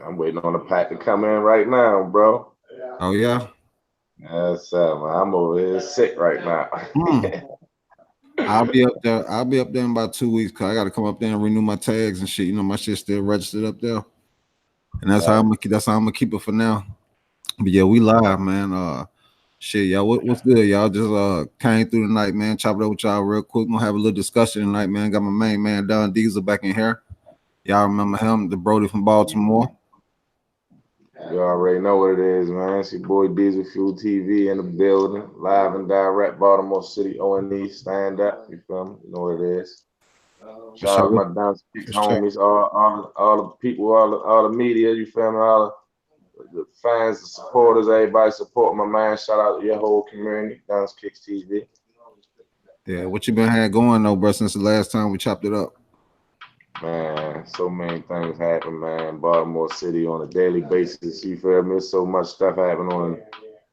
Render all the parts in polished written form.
I'm waiting on the pack to come in right now, bro. Oh yeah. Yes, man. I'm over here sick right now. Hmm. I'll be up there. I'll be up there in about 2 weeks because I got to come up there and renew my tags and shit. You know, my shit's still registered up there, and Right. that's how I'm gonna keep it for now. But yeah, we live, man. Shit, y'all. What's good, y'all? Just came through tonight, man. Chop it up with y'all real quick. Gonna have a little discussion tonight, man. Got my main man Don Diesel back in here. Y'all remember him, the Brody from Baltimore. You already know what it is, man. It's your boy Diesel Fuel TV in the building, live and direct, Baltimore City O&E. Stand up, you feel me? You know what it is. For Shout out to sure. my down six For sure. homies, all the people, all the media, you feel me? All the fans, the supporters, everybody support my man. Shout out to your whole community, Downs Kicks TV. Yeah, what you been had going though, bro, since the last time we chopped it up? Man, so many things happen, man. Baltimore City on a daily basis. You feel me? There's so much stuff happening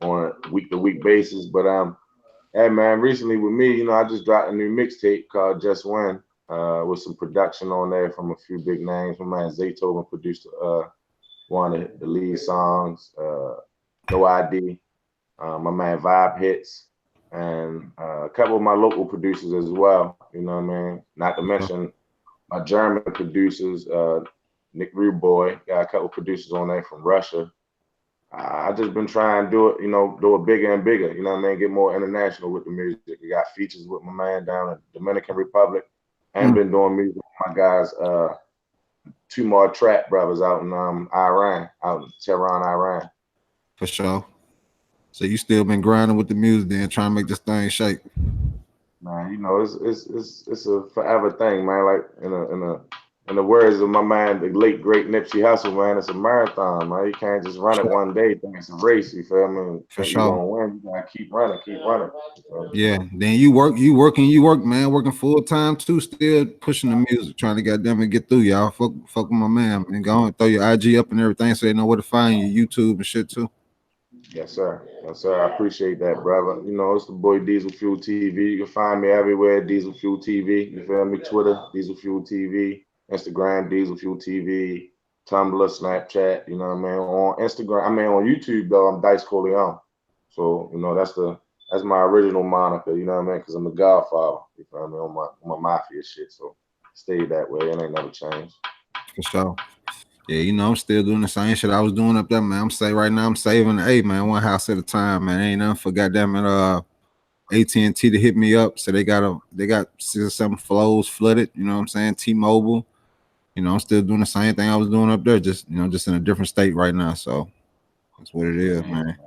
on a week to week basis. But hey man, recently with me, I just dropped a new mixtape called Just Win, with some production on there from a few big names. My man Zaytoven produced one of the lead songs, No ID. My man Vibe Hits, and a couple of my local producers as well. You know what I mean? Not to For sure. mention my German producers, Nick Ruboy, got a couple producers on there from Russia. I just been trying to do it, do it bigger and bigger. You know what I mean? Get more international with the music. We got features with my man down in Dominican Republic, and Mm, been doing music with my guys, two more trap brothers out in Iran, out in Tehran, Iran. for sure. So you still been grinding with the music then, trying to make this thing shake. Man, it's a forever thing, man. Like in the words of my man, the late great Nipsey Hussle, man, it's a marathon, man. You can't just For run it sure. one day, think it's a race. You feel me? And For think you're sure. gonna win. You gotta keep running, keep running. You feel me? Yeah. Then you work, man, working full time too, still pushing the music, trying to goddamn it get through, y'all. Fuck with my man, and go and throw your IG up and everything so they know where to find you, YouTube and shit too. Yes, sir. Yes, sir. I appreciate that, brother. It's the boy Diesel Fuel TV. You can find me everywhere, Diesel Fuel TV. You feel me? Twitter, Diesel Fuel TV. Instagram, Diesel Fuel TV. Tumblr, Snapchat. You know what I mean? On Instagram, I mean on YouTube though, I'm Dice Corleone. So that's my original moniker. You know what I mean? Because I'm the Godfather. You feel me? On my mafia shit. So stay that way. It ain't never changed. For sure. Yeah, I'm still doing the same shit I was doing up there, man. Right now I'm saving hey man, one house at a time, man. Ain't nothing for goddamn it AT&T to hit me up. So they got 6 or 7 flows flooded, you know what I'm saying? T-Mobile. I'm still doing the same thing I was doing up there, just in a different state right now. So that's what it is, Man, man.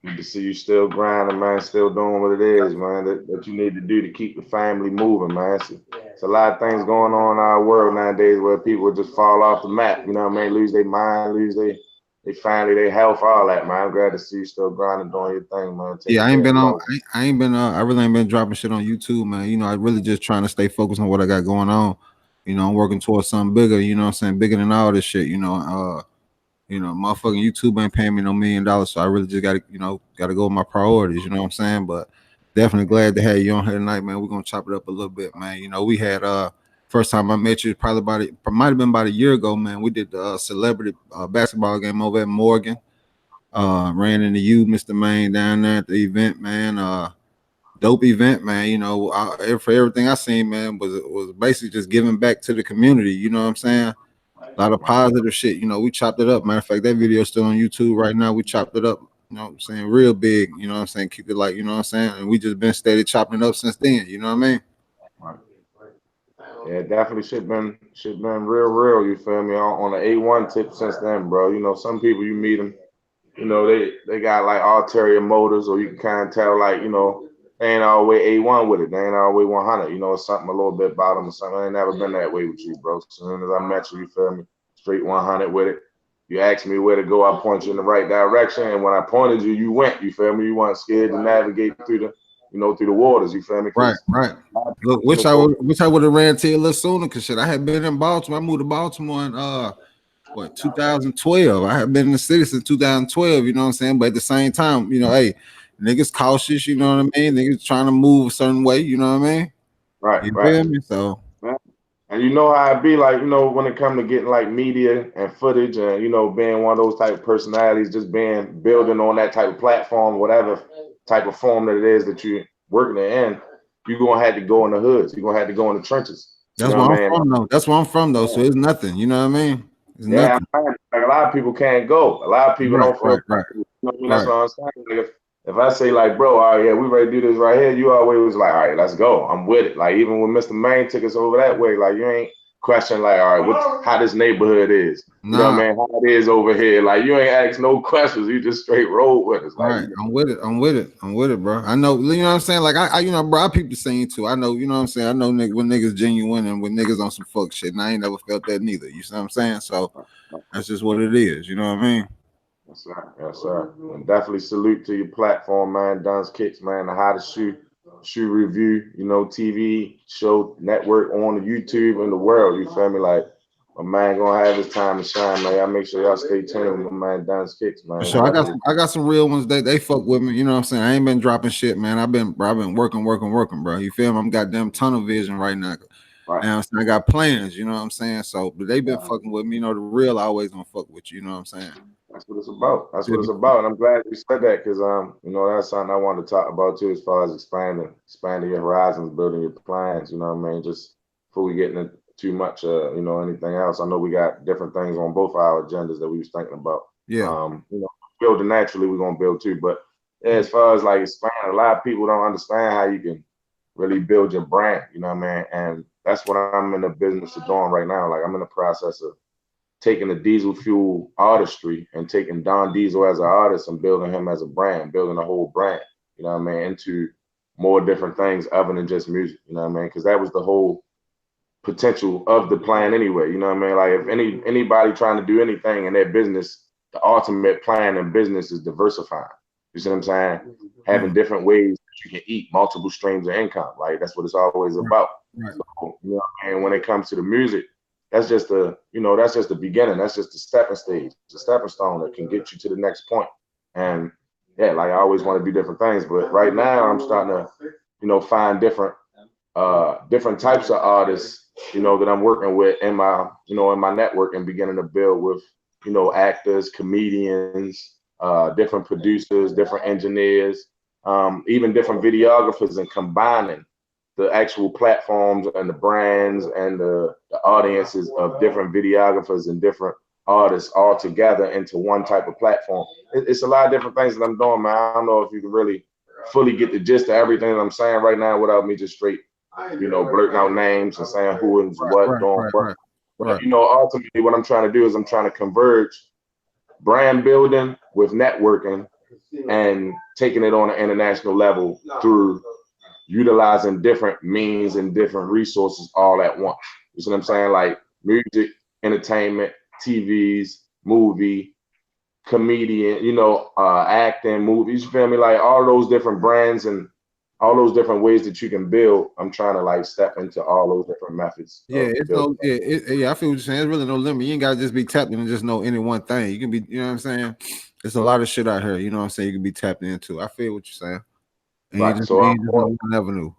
good to see you still grinding, man. Still doing what it is, man. That you need to do to keep the family moving, man. It's a lot of things going on in our world nowadays where people just fall off the map. You know what I mean? Lose their mind, lose they family, their health, all that, man. I'm glad to see you still grinding, doing your thing, man. Yeah, Taking care of the low. I ain't been I really ain't been dropping shit on YouTube, man. I really just trying to stay focused on what I got going on. I'm working towards something bigger, you know what I'm saying? Bigger than all this shit, motherfucking YouTube ain't paying me no $1 million, so I really just gotta go with my priorities, you know what I'm saying? But definitely glad to have you on here tonight, man. We're gonna chop it up a little bit, man. We had first time I met you probably might have been about a year ago, man. We did the celebrity basketball game over at Morgan. Ran into you, Mr. Main, down there at the event, man. Dope event, man. For everything I seen, man, was basically just giving back to the community. You know what I'm saying? A lot of Right. positive shit. We chopped it up. Matter of fact, that video is still on YouTube right now. We chopped it up. You know what I'm saying? Real big. You know what I'm saying? Keep it like, you know what I'm saying? And we just been steady chopping it up since then. You know what I mean? Right. Yeah, definitely should been real. You feel me? On the A1 tip since then, bro. Some people you meet them. They got like ulterior motives, or you can kind of tell like they ain't always A1 with it. They ain't always 100. It's something a little bit about them or something. I ain't never been that way with you, bro. As soon as I met you, you feel me? Straight 100 with it. You asked me where to go, I point you in the right direction, and when I pointed you, you went. You feel me? You weren't scared to navigate through the waters. You feel me? Right, Because right. Look, you know, folks, wish I would have ran to you a little sooner, cause shit, I had been in Baltimore. I moved to Baltimore in 2012. I have been in the city since 2012, you know what I'm saying? But at the same time, hey, niggas cautious, you know what I mean? Niggas trying to move a certain way, you know what I mean? right, You right. feel me? So Right. And you know how it be like, when it come to getting like media and footage and, being one of those type of personalities, just being building on that type of platform, whatever type of form that it is that you're working in, you're gonna have to go in the hoods. You're gonna have to go in the trenches. You That's know where what I'm I mean? from though. That's where I'm from though. So it's nothing. You know what I mean? It's Yeah, nothing. like a lot of people can't go. A lot of people Right, don't feel right, right, comfortable. You know what I mean? That's right. what I'm saying. Like if I say like, bro, all right, yeah, we ready to do this right here, you always was like, all right, let's go. I'm with it. Like even when Mr. Main took us over that way, like you ain't question like, all right, how this neighborhood is. You know what Nah, I mean? How it is over here. Like you ain't ask no questions. You just straight roll with us. Like right. I'm with it. I'm with it. I'm with it, bro. I know, you know what I'm saying? Like I bro, I peep the scene too. I know, you know what I'm saying? I know when niggas genuine and when niggas on some fuck shit. And I ain't never felt that neither. You see what I'm saying? So that's just what it is. You know what I mean? yes, sir. Yes, sir. And definitely salute to your platform, man. Duns Kicks, man. The hottest shoe review, TV show network on the YouTube in the world. You feel me? Like my man gonna have his time to shine, man. Y'all make sure y'all stay tuned with my man Duns Kicks, For man. sure. Definitely. I got some real ones that they fuck with me. You know what I'm saying? I ain't been dropping shit, man. I've been working, bro. You feel me? I'm goddamn tunnel vision right now. Right. And I got plans, you know what I'm saying? So, but they been fucking with me. You know, the real always gonna fuck with you, you know what I'm saying? That's what it's about. That's what it's about. And I'm glad you said that because that's something I wanted to talk about too, as far as expanding your horizons, building your plans, you know what I mean? Just before we get into too much anything else. I know we got different things on both our agendas that we was thinking about. Yeah. Building naturally, we're gonna build too. But yeah, as far as like expanding, a lot of people don't understand how you can really build your brand, you know what I mean? And that's what I'm in the business of doing right now. Like I'm in the process of taking the diesel fuel artistry and taking Don Diesel as an artist and building him as a brand, building a whole brand, you know what I mean, into more different things other than just music, you know what I mean? Because that was the whole potential of the plan anyway, you know what I mean? Like if anybody trying to do anything in their business, the ultimate plan in business is diversifying. You see what I'm saying? Having different ways that you can eat, multiple streams of income. Like that's what it's always about. Right. So, and when it comes to the music, that's just the beginning. That's just the stepping stage, the stepping stone that can get you to the next point. And yeah, like I always want to do different things, but right now I'm starting to, find different types of artists, that I'm working with in my network and beginning to build with, actors, comedians, different producers, different engineers, even different videographers, and combining the actual platforms and the brands and the audiences of different videographers and different artists all together into one type of platform. It's a lot of different things that I'm doing, man. I don't know if you can really fully get the gist of everything that I'm saying right now without me just straight, blurting out names and saying who and what doing what. But ultimately what I'm trying to do is I'm trying to converge brand building with networking and taking it on an international level through utilizing different means and different resources all at once. You see what I'm saying? Like music, entertainment, TVs, movie, comedian, acting, movies, you feel me? Like all those different brands and all those different ways that you can build. I'm trying to like step into all those different methods. Yeah, it's no, yeah, I feel what you're saying. There's really no limit. You ain't gotta just be tapped in and just know any one thing. You can be, you know what I'm saying? There's a lot of shit out here, you know what I'm saying, you can be tapped into. I feel what you're saying. And right. So you just know one avenue.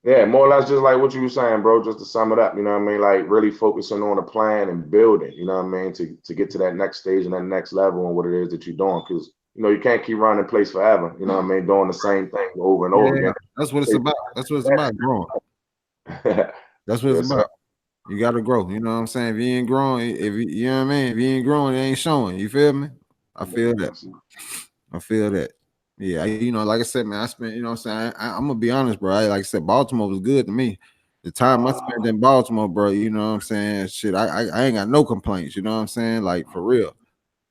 Yeah, more or less just like what you were saying, bro, just to sum it up, you know what I mean? Like really focusing on a plan and building, you know what I mean, to get to that next stage and that next level and what it is that you're doing. Because, you can't keep running place forever, you know what I mean, doing the same thing over and over again. That's what it's about. That's what it's about, growing. That's what it's about. You gotta grow. You know what I'm saying? If you ain't growing, you know what I mean? If you ain't growing, it ain't showing. You feel me? I feel that. I feel that. Yeah, like I said, man, I spent, you know what I'm saying? I'm gonna be honest, bro. Like I said, Baltimore was good to me. The time I spent in Baltimore, bro, you know what I'm saying? Shit, I ain't got no complaints, you know what I'm saying? Like for real.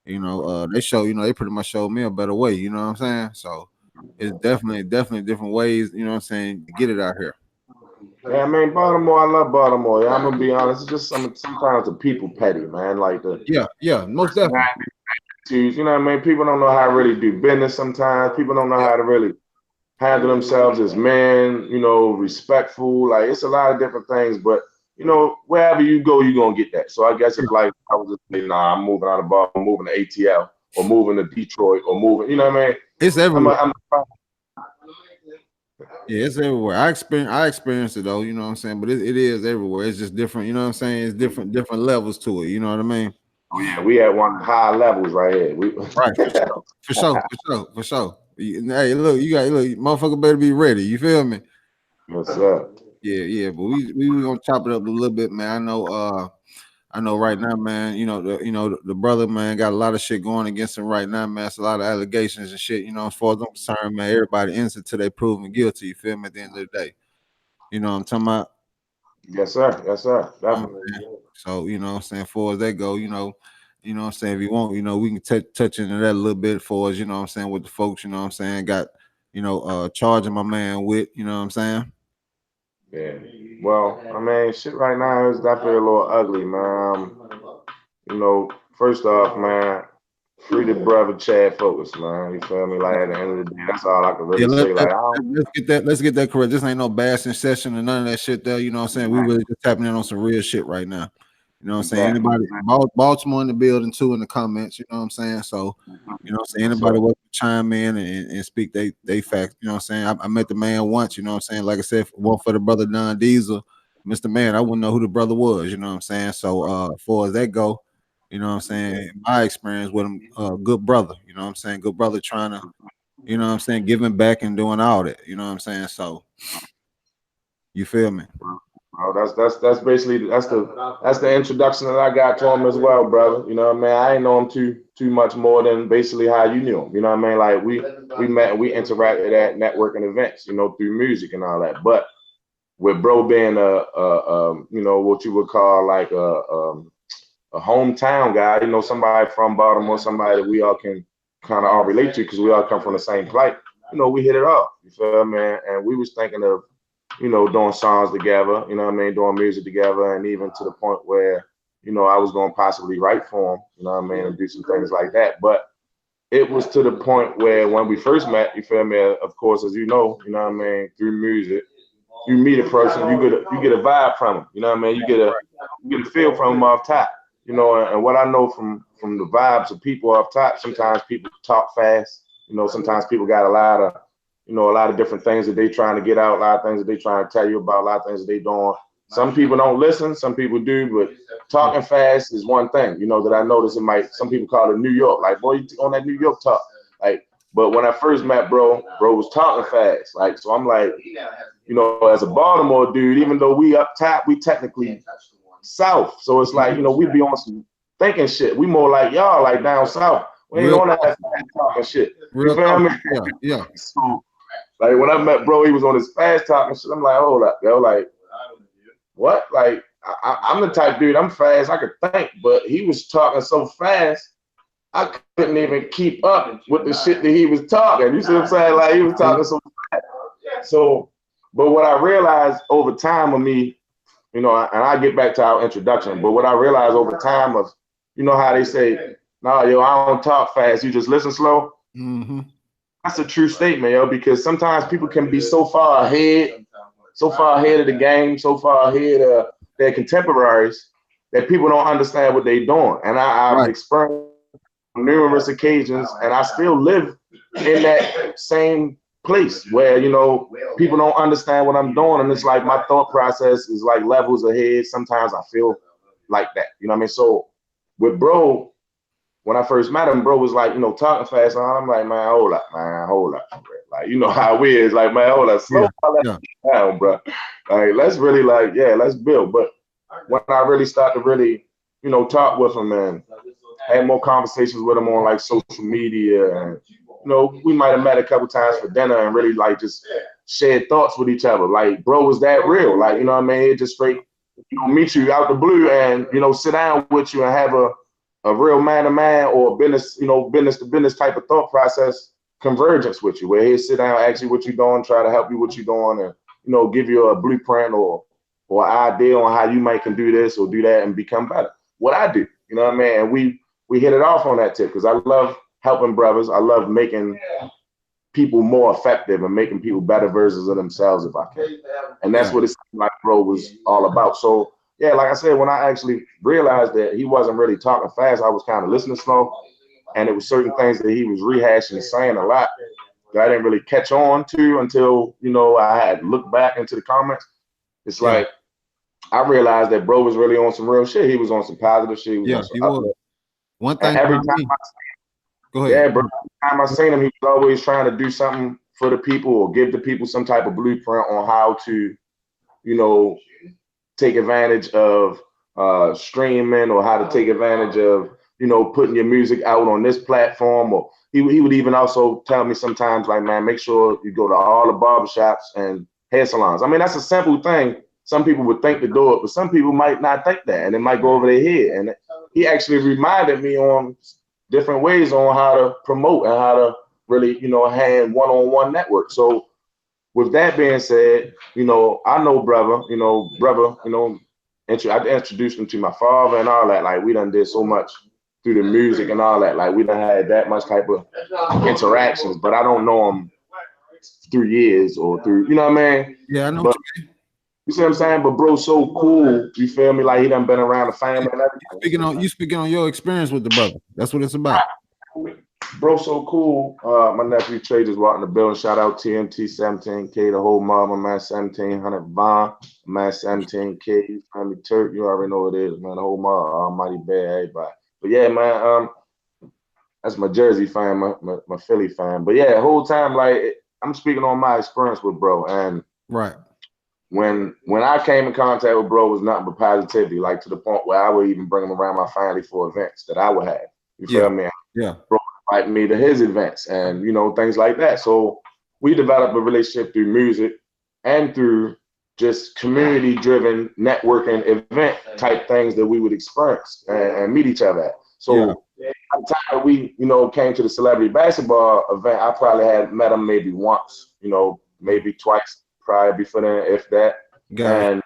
They pretty much showed me a better way, you know what I'm saying? So it's definitely different ways, you know what I'm saying, to get it out here. Yeah, I mean Baltimore, I love Baltimore. Yeah, I'm gonna be honest. It's just sometimes the people petty, man. Like yeah, most definitely. You know what I mean? People don't know how to really do business sometimes. People don't know how to really handle themselves as men, respectful. Like it's a lot of different things, but wherever you go, you're gonna get that. So I guess if like I was just saying, nah, I'm moving out of Baltimore, I'm moving to ATL or moving to Detroit or moving, you know what I mean? It's everywhere. Yeah, it's everywhere. I experienced it though, you know what I'm saying? But it is everywhere. It's just different, you know what I'm saying? It's different levels to it, you know what I mean? Oh yeah, we at one of the high levels right here. We Right, for sure. For sure, for sure, for sure. Hey, look, motherfucker better be ready. You feel me? What's up? Yeah, yeah. But we gonna chop it up a little bit, man. I know right now, man, the brother, man, got a lot of shit going against him right now, man. It's a lot of allegations and shit, as far as I'm concerned, man, everybody innocent till they proven guilty, you feel me, at the end of the day. You know what I'm talking about? Yes, sir. Yes, sir. You know what I'm Definitely. saying? So, what I'm saying, for as that go, what I'm saying, if you want, we can touch into that a little bit for us, you know what I'm saying, with the folks, you know what I'm saying, got, charging my man with, you know what I'm saying? Yeah. Well, I mean, shit right now is definitely a little ugly, man. First off, man, free the brother Chad Focus, man. You feel me? Like at the end of the day, that's all I can Yeah, really say. Like, I don't. let's get that correct. This ain't no bashing session or none of that shit there. You know what I'm saying? We really just tapping in on some real shit right now. You know what I'm saying? Exactly. Anybody Baltimore in the building too in the comments, you know what I'm saying? So, you know what I'm saying? Yes, Anybody sir. want to chime in and speak they facts, you know what I'm saying? I met the man once, you know what I'm saying? Like I said, one for the brother Don Diesel, Mr. Man, I wouldn't know who the brother was, you know what I'm saying? So as far as that go, you know what I'm saying? In my experience with him, good brother, you know what I'm saying? Good brother trying to, you know what I'm saying, giving back and doing all that. You know what I'm saying? So you feel me? Oh, that's basically that's the introduction that I got to him as well, brother. You know what I mean? I ain't know him too much more than basically how you knew him. You know what I mean? Like we met and we interacted at networking events, through music and all that. But with bro being what you would call like a hometown guy, somebody from Baltimore, somebody that we all can kind of all relate to because we all come from the same plight. We hit it off. You feel me? And we was thinking of doing songs together, what I mean, doing music together, and even to the point where, I was going to possibly write for him, what I mean, and do some things like that. But it was to the point where when we first met, you feel me, of course, as what I mean, through music, you meet a person, you get a vibe from them, what I mean, you get a feel from them off top, and what I know from the vibes of people off top, sometimes people talk fast, sometimes people got a lot of different things that they trying to get out, a lot of things that they trying to tell you about, a lot of things that they doing. Some people don't listen, some people do, but Yeah. talking fast is one thing, that I notice some people call it New York, like, boy, you on that New York talk. Like, but when I first met bro was talking fast. Like, so I'm like, as a Baltimore dude, even though we up top, we technically south. So it's like, we be on some thinking shit. We more like y'all, like down south. We ain't Real on that talk. fast talking shit. You Real feel talk. me? Yeah, yeah. So like when I met bro, he was on his fast talking shit. I'm like, hold up, yo, like what? Like I'm the type dude, I'm fast, I could think, but he was talking so fast, I couldn't even keep up with the shit that he was talking. You see what I'm saying? Like he was talking so fast. So, but what I realized over time of me, and I get back to our introduction, but what I realized over time of, how they say, no, yo, I don't talk fast, you just listen slow. Mm-hmm. That's a true statement, yo, because sometimes people can be so far ahead of the game, so far ahead of their contemporaries that people don't understand what they're doing. And I've Right. experienced on numerous occasions, and I still live in that same place where people don't understand what I'm doing, and it's like my thought process is like levels ahead. Sometimes I feel like that, what I mean. So with bro, when I first met him, bro was like, talking fast. And I'm like, man, hold up. Like, how we is, like, man, hold up, slow Yeah. Yeah. down, bro. Like, let's really, like, yeah, let's build. But when I really start to really, talk with him and had more conversations with him on like social media, and we might have met a couple times for dinner and really like just shared thoughts with each other. Like, bro was that real, like, what I mean, it just straight, meet you out the blue and sit down with you and have a real man to man or business, business to business type of thought process convergence with you, where he'll sit down, ask you what you're doing, try to help you what you're doing, and give you a blueprint or idea on how you might can do this or do that and become better. What I do, what I mean? And we hit it off on that tip because I love helping brothers. I love making people more effective and making people better versions of themselves if I can. And that's Yeah. what it seemed like bro was all about. So yeah, like I said, when I actually realized that he wasn't really talking fast, I was kind of listening slow. And it was certain things that he was rehashing and saying a lot. that I didn't really catch on to until, you know, I had looked back into the comments. It's Yeah, like I realized that bro was really on some real shit. He was on some positive shit. He was yeah, on some he was. uplift. One And thing every about time, me. Go ahead. yeah, bro, every time I seen him, he was always trying to do something for the people or give the people some type of blueprint on how to, you know, take advantage of streaming or how to take advantage of, you know, putting your music out on this platform. Or he would even also tell me sometimes, like, man, make sure you go to all the barbershops and hair salons. I mean, that's a simple thing. Some people would think to do it, but some people might not think that, and it might go over their head. And he actually reminded me on different ways on how to promote and how to really, you know, hand one-on-one network. So with that being said, you know, I know brother, you know, I introduced him to my father and all that. Like we done did so much through the music and all that. Like we done had that much type of interactions, but I don't know him through years or through, you know what I mean? Yeah, I know what But you see what I'm saying? But bro's so cool, you feel me? Like he done been around the family and everything. you speaking on your experience with the brother. That's what it's about. Bro, so cool. My nephew Trey just walked in the building. Shout out TNT 17K, the whole mob. My man 1700 Vaughn, my man 17K. You feel me? Turk, you already know what it is, man. The whole mob, Almighty Bad, everybody. But yeah, man, that's my Jersey fan, my Philly fan. But yeah, the whole time, like, I'm speaking on my experience with bro. And Right. when I came in contact with bro, it was nothing but positivity, like to the point where I would even bring him around my family for events that I would have. You Yeah. feel me? Yeah. Bro invite me to his events and, you know, things like that. So we developed a relationship through music and through just community driven networking event type things that we would experience and meet each other at. Yeah. So by the time that we, you know, came to the celebrity basketball event, I probably had met him maybe once, you know, maybe twice prior before then, if that. Got it. And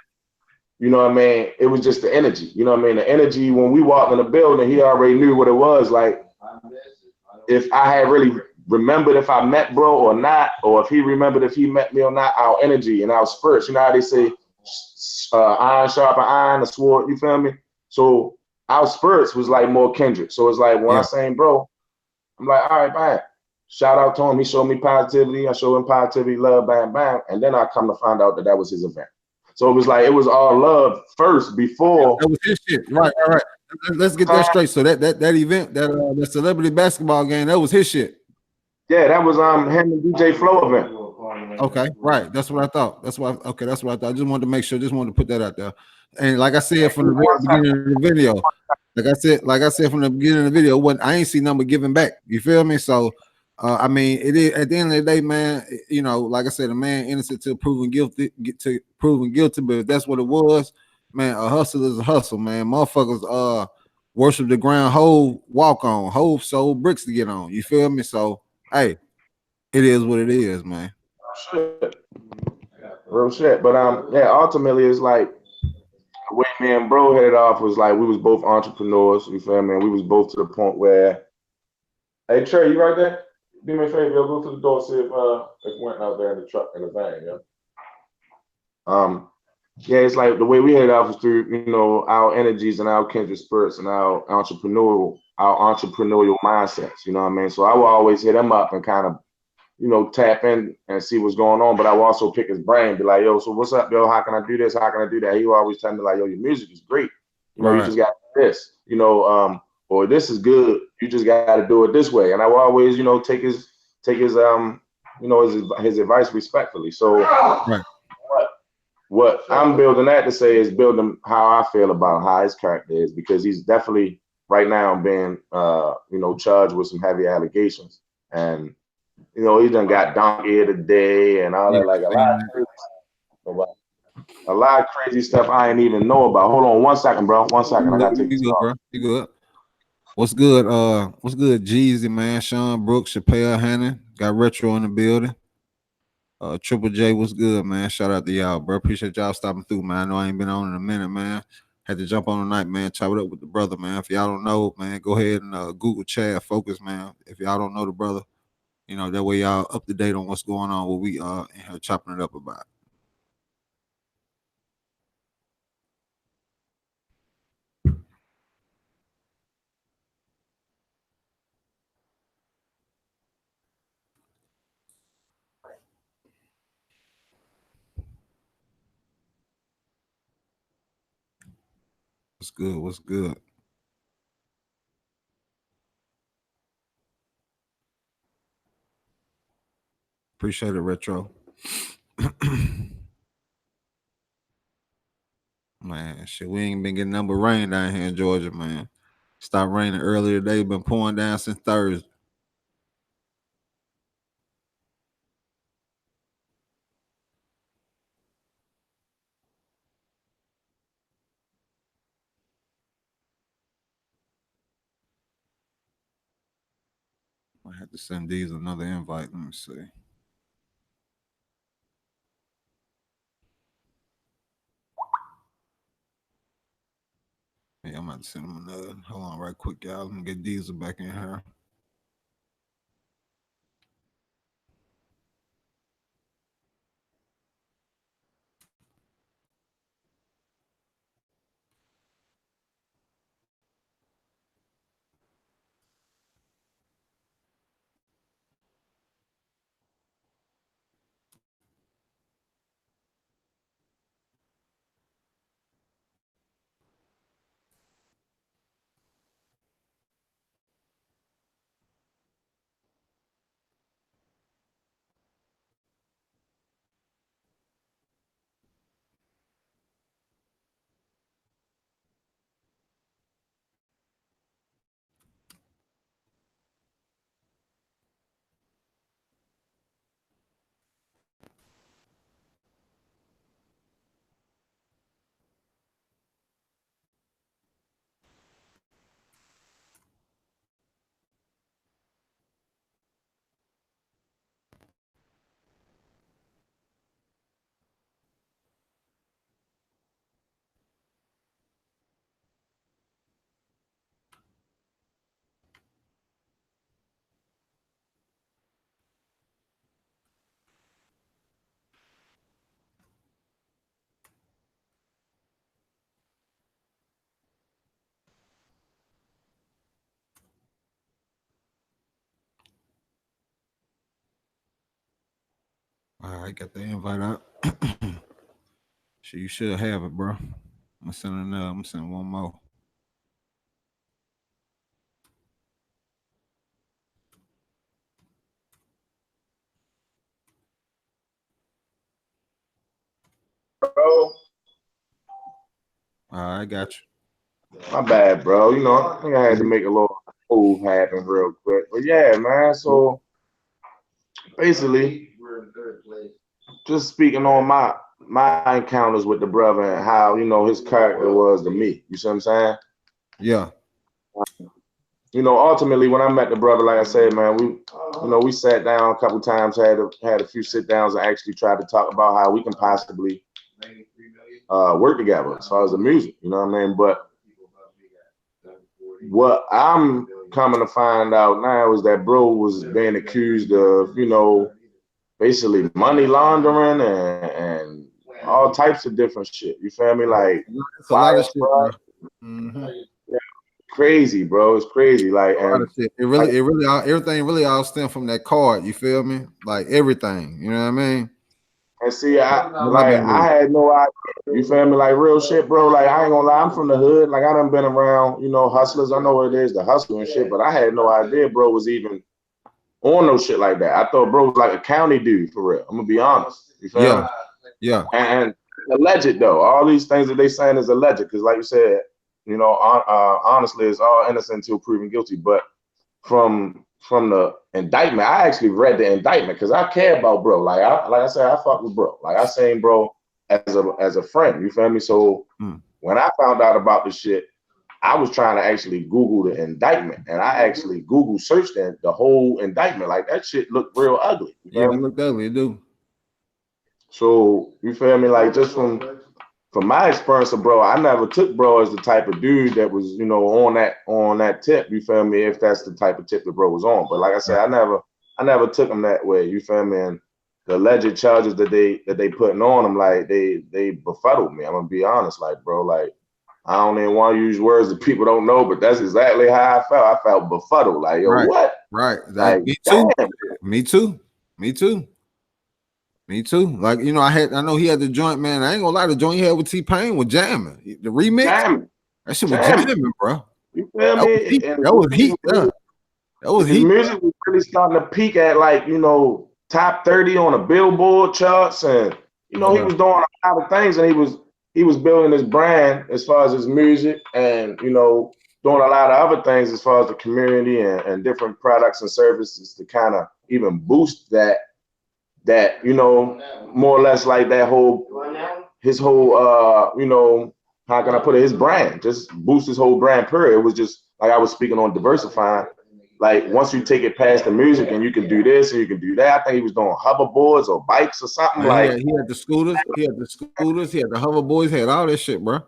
you know what I mean? It was just the energy. You know what I mean? The energy when we walked in the building, he already knew what it was. Like if I had really remembered if I met bro or not, or if he remembered if he met me or not, our energy and our spirits. You know how they say iron sharpen iron, the sword, you feel me? So our spirits was like more kindred. So it's like when I Yeah. saying bro, I'm like, all right, bam. Shout out to him. He showed me positivity. I showed him positivity, love, bam, bam. And then I come to find out that that was his event. So it was like, it was all love first before. That was his shit. Right. All right. Let's get that straight. So that event, that celebrity basketball game, that was his shit. Yeah, that was him and DJ Flow event. Okay, right. That's what I thought. That's why. Okay, that's what I thought. I just wanted to make sure. Just wanted to put that out there. And like I said from the very beginning of the video, like I said from the beginning of the video, what I ain't see number giving back. You feel me? So, I mean, it is at the end of the day, man. You know, like I said, a man innocent till proven guilty, But if that's what it was, man, a hustle is a hustle, man. Motherfuckers, worship the ground, whole walk on, whole soul bricks to get on. You feel me? So, hey, it is what it is, man. Shit. Real shit. But yeah, ultimately it's like the way me and bro hit it off was like we was both entrepreneurs, you feel me? And we was both to the point where, hey Trey, you right there? Do me a favor, yo, go to the door, see if went out there in the truck in the van, yeah. Um, yeah, it's like the way we hit it off was through, you know, our energies and our kindred spirits and our entrepreneurial mindsets, you know what I mean? So I will always hit him up and kind of, you know, tap in and see what's going on. But I will also pick his brain, be like, yo, so what's up, yo? How can I do this? How can I do that? He will always tell me like, yo, your music is great. You know, you Right. just got this, you know, or this is good. You just got to do it this way. And I will always, you know, take his you know, his advice respectfully. So Right. what I'm building that to say is building how I feel about how his character is, because he's definitely right now being you know, charged with some heavy allegations. And you know, he done got donkey today and all Yeah. that, like a lot of crazy stuff I ain't even know about. Hold on 1 second, bro. 1 second. I gotta take You this good, call. bro? You good? What's good? What's good? Jeezy, man. Sean Brooks, Chappelle Hannon. Got Retro in the building. Triple J, what's good, man? Shout out to y'all, bro. Appreciate y'all stopping through, man. I know I ain't been on in a minute, man. Had to jump on tonight, man. Chop it up with the brother, man. If y'all don't know, man, go ahead and Google Chad Focus, man. If y'all don't know the brother, you know, that way y'all up to date on what's going on, what we in here chopping it up about. What's good? What's good? Appreciate it, Retro. Man, shit, we ain't been getting number rain down here in Georgia, man. Stopped raining earlier today, been pouring down since Thursday. I had to send these another invite. Let me see. Yeah, I'm about to send them another. Hold on, right quick, y'all. Let me get Diesel back in here. All right, got the invite out. So you should have it, bro. I'm sending another. I'm sending one more. Bro, All right, I got you. my bad, bro. You know, I think I had to make a little move happen real quick. But yeah, man. So basically, just speaking on my encounters with the brother and how his character was to me. You see what I'm saying? Yeah. Ultimately, when I met the brother, like I said, man, we sat down a couple times, had a few sit downs, and actually tried to talk about how we can possibly work together as far as the music. You know what I mean? But what I'm coming to find out now is that bro was being accused of, basically money laundering and all types of different shit. You feel me? Like It's a lot fire of shit, fraud. bro. Mm-hmm. Yeah, crazy, bro. It's crazy. Like, A lot and of shit. like, Everything really all stem from that card. You feel me? Like everything. You know what I mean? and see, Nobody I had no idea. You feel me? Like real shit, bro. Like I ain't gonna lie, I'm from the hood. Like I done been around, hustlers. I know what it is to hustle and shit, but I had no idea, bro, was even on no shit like that. I thought bro was like a county dude for real. I'm gonna be honest. You feel me? Yeah. And alleged though, all these things that they saying is alleged, because like you said, honestly, it's all innocent until proven guilty. But from the indictment, I actually read the indictment because I care about bro. Like I said, I fuck with bro. Like I seen bro as a friend. You feel me? So when I found out about this shit, I was trying to actually Google the indictment, and I actually Google searched the whole indictment. Like that shit looked real ugly. You Yeah, feel it me? looked ugly, it do. So you feel me? Like just from my experience of bro, I never took bro as the type of dude that was, on that tip. You feel me? If that's the type of tip that bro was on. But like I said, I never took him that way. You feel me? And the alleged charges that they putting on him, like they befuddled me. I'm gonna be honest, like bro, like I don't even want to use words that people don't know, but that's exactly how I felt. I felt befuddled. Like, yo, Right. what? Right. Like, Me too. damn. Me too. Me too. Me too. Like, I know he had the joint, man. I ain't gonna lie, the joint he had with T-Pain was jamming. The remix, Damn. That shit was Jamming. jamming, bro. You feel That was me? heat. And That was heat. Yeah. That was his heat. music was really starting to peak at like, top 30 on the Billboard charts, and he was doing a lot of things, and he was building his brand as far as his music, and doing a lot of other things as far as the community and different products and services to kind of even boost that more or less like that whole his whole how can I put it, his brand, just boost his whole brand period. It was just like I was speaking on diversifying. Like once you take it past the music and you can do this and you can do that. I think he was doing hoverboards or bikes or something. Man, like he had the scooters, he had the hoverboards, he had all that shit, bro.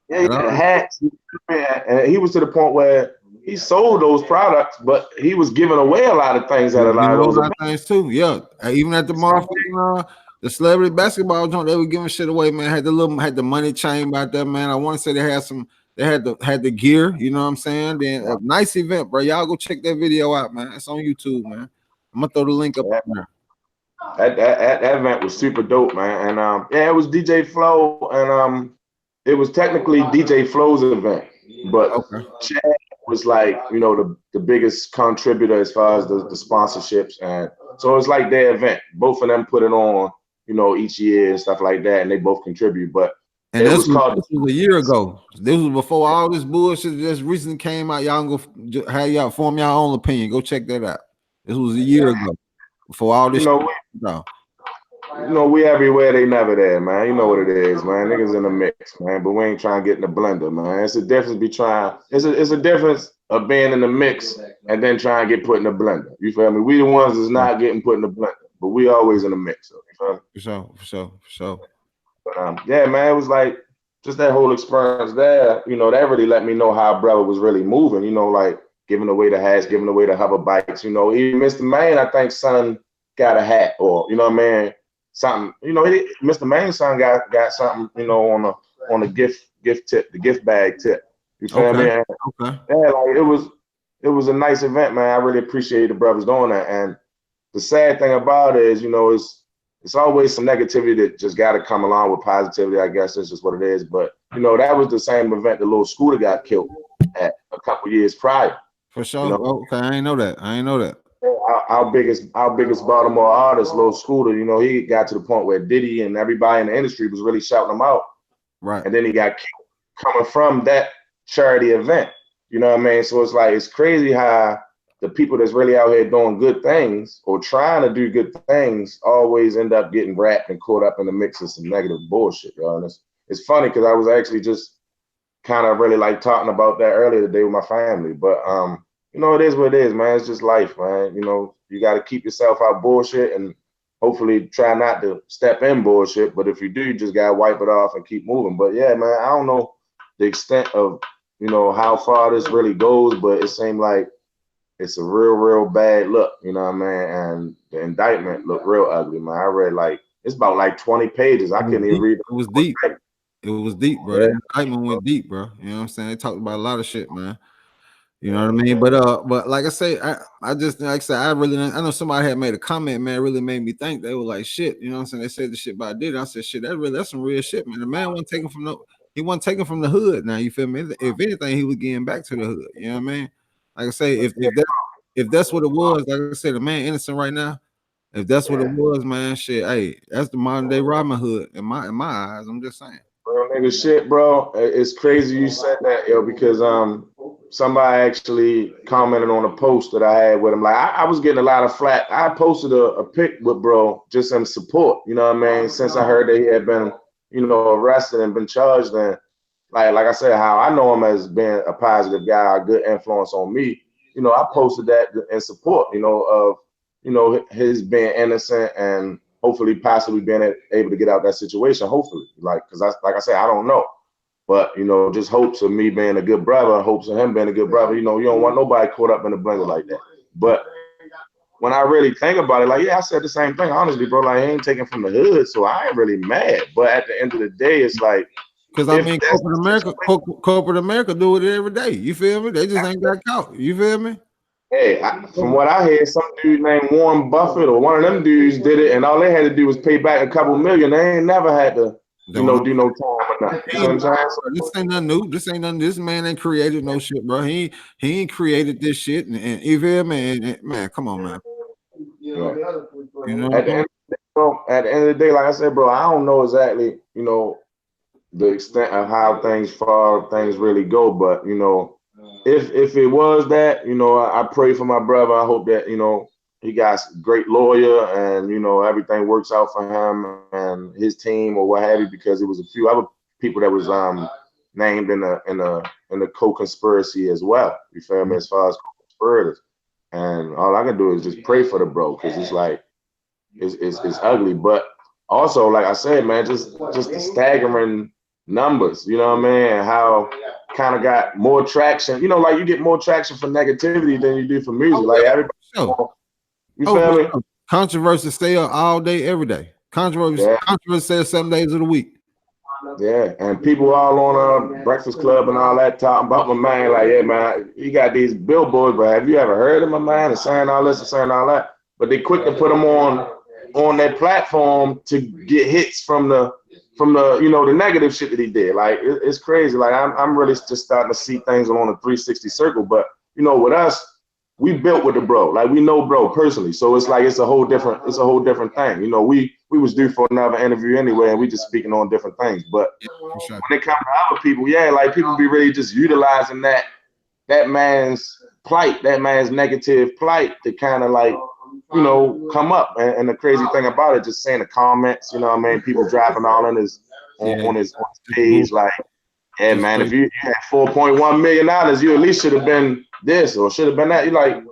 Yeah, he had hats, and he was to the point where he sold those products, but he was giving away a lot of things at a lot of those events. Things too. Yeah, even at the motherfucking the celebrity basketball joint, they were giving shit away. Man, had the money chain out there, man. I want to say they had some. They had the gear. You know what I'm saying? Then a nice event, bro. Y'all go check that video out, man. It's on YouTube, man. I'm gonna throw the link up there. That event was super dope, man. And it was DJ Flow, and it was technically DJ Flow's event, but Chad was like, the biggest contributor as far as the sponsorships, and so it's like their event. Both of them put it on, each year and stuff like that, and they both contribute. But and this was a year ago. This was before all this bullshit just recently came out. Y'all go have y'all form your own opinion. Go check that out. This was a year ago before all this. We everywhere, they never there, man. You know what it is, man. Niggas in the mix, man. But we ain't trying to get in the blender, man. It's a difference it's a difference of being in the mix and then trying to get put in the blender. You feel me? We the ones that's not getting put in the blender, but we always in the mix. So, you feel me? For sure. But yeah, man, it was like just that whole experience there. That really let me know how brother was really moving. Like giving away the hats, giving away the hover bikes. Even Mr. Main, I think son got a hat, or you know what I mean. Something, Mr. Main's son got something, on the gift tip, the gift bag tip. You feel me? And, yeah, like it was a nice event, man. I really appreciate the brothers doing that. And the sad thing about it is, it's always some negativity that just got to come along with positivity. I guess that's just what it is. But that was the same event the little scooter got killed at a couple years prior. For sure. Okay, I ain't know that. Our biggest Baltimore artist, Lil Scooter, he got to the point where Diddy and everybody in the industry was really shouting him out. Right. And then he got killed coming from that charity event. You know what I mean? So it's like, it's crazy how the people that's really out here doing good things or trying to do good things always end up getting wrapped and caught up in the mix of some negative bullshit, y'all. And it's funny because I was actually just kind of really like talking about that earlier today with my family. But it is what it is, man. It's just life, man. You got to keep yourself out bullshit and hopefully try not to step in bullshit. But if you do, you just got to wipe it off and keep moving. But yeah, man, I don't know the extent of, how far this really goes, but it seemed like it's a real bad look, you know what I mean? And the indictment looked real ugly, man. I read it's about 20 pages. I couldn't even read it. It was deep. It was deep, bro. Yeah. The indictment went deep, bro. You know what I'm saying? They talked about a lot of shit, man. You know what I mean? But like I say, I just like I said, I know somebody had made a comment, man, really made me think. They were like, shit, you know what I'm saying? They said the shit about Diddy. I said, shit, that's some real shit, man. The man wasn't taken from the hood. Now you feel me? If anything, he was getting back to the hood. You know what I mean? Like I say, if that's what it was, like I said, the man innocent right now. If that's what it was, man, shit, hey, that's the modern day Robin Hood in my eyes. I'm just saying. Real nigga shit, bro. It's crazy you said that, yo, because somebody actually commented on a post that I had with him. Like I was getting a lot of flack. I posted a pic with bro just in support, you know what I mean? Since I heard that he had been, arrested and been charged, and like I said, how I know him as being a positive guy, a good influence on me. I posted that in support, of his being innocent and hopefully possibly being able to get out that situation. Hopefully, because like I said, I don't know. But, just hopes of me being a good brother, hopes of him being a good brother. You don't want nobody caught up in a blender like that. But when I really think about it, I said the same thing, honestly, bro. He ain't taken from the hood, so I ain't really mad. But at the end of the day, it's like, because corporate America do it every day. You feel me? They just ain't got caught. You feel me? Hey, from what I heard, some dude named Warren Buffett or one of them dudes did it, and all they had to do was pay back a couple million. They ain't never had to do no time or nothing. You know what I'm saying? This ain't nothing new. This ain't nothing. This man ain't created no shit, bro. He ain't created this shit. And you feel me? And, man, come on, man. Yeah. You know, At the end of the day, bro, at the end of the day, like I said, bro, I don't know exactly, the extent of how things really go, but if it was that, I pray for my brother. I hope that he got a great lawyer and everything works out for him and his team or what have you, because it was a few other people that was named in the co-conspiracy as well. You feel me? As far as co-conspirators, and all I can do is just pray for the bro, because it's like it's ugly, but also, like I said, man, just the staggering numbers. You know what I mean? And how kind of got more traction. Like you get more traction for negativity than you do for music. Like everybody, you feel me? Controversy stay up all day, every day. Controversy stay 7 days of the week. Yeah, and people all on Breakfast Club and all that talking about my man. Like, yeah, man, you got these billboards, but have you ever heard of my man and saying all this and saying all that? But they quick to put them on that platform to get hits from the the negative shit that he did. Like it's crazy. Like I'm really just starting to see things on a 360 circle. But with us, we built with the bro. Like we know bro personally, so it's like it's a whole different thing. We was due for another interview anyway, and we just speaking on different things. But sure. when it comes to other people, like people be really just utilizing that man's plight, that man's negative plight to kind of like come up. And the crazy thing about it, just saying the comments, people dropping all in on his page, like, yeah, man, if you had $4.1 million, you at least should have been this or should have been that. You like,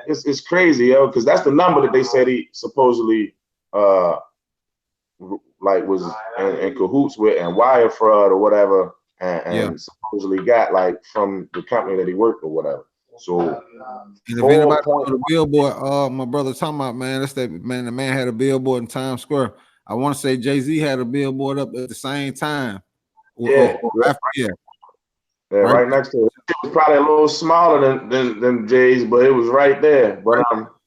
it's crazy, yo, because that's the number that they said he supposedly like was in cahoots with and wire fraud or whatever, and supposedly got like from the company that he worked or whatever. So, and if anybody on the billboard, my brother talking about, man, that's that man. The man had a billboard in Times Square. I want to say Jay-Z had a billboard up at the same time. Yeah, right next to it. It was probably a little smaller than Jay's, but it was right there. But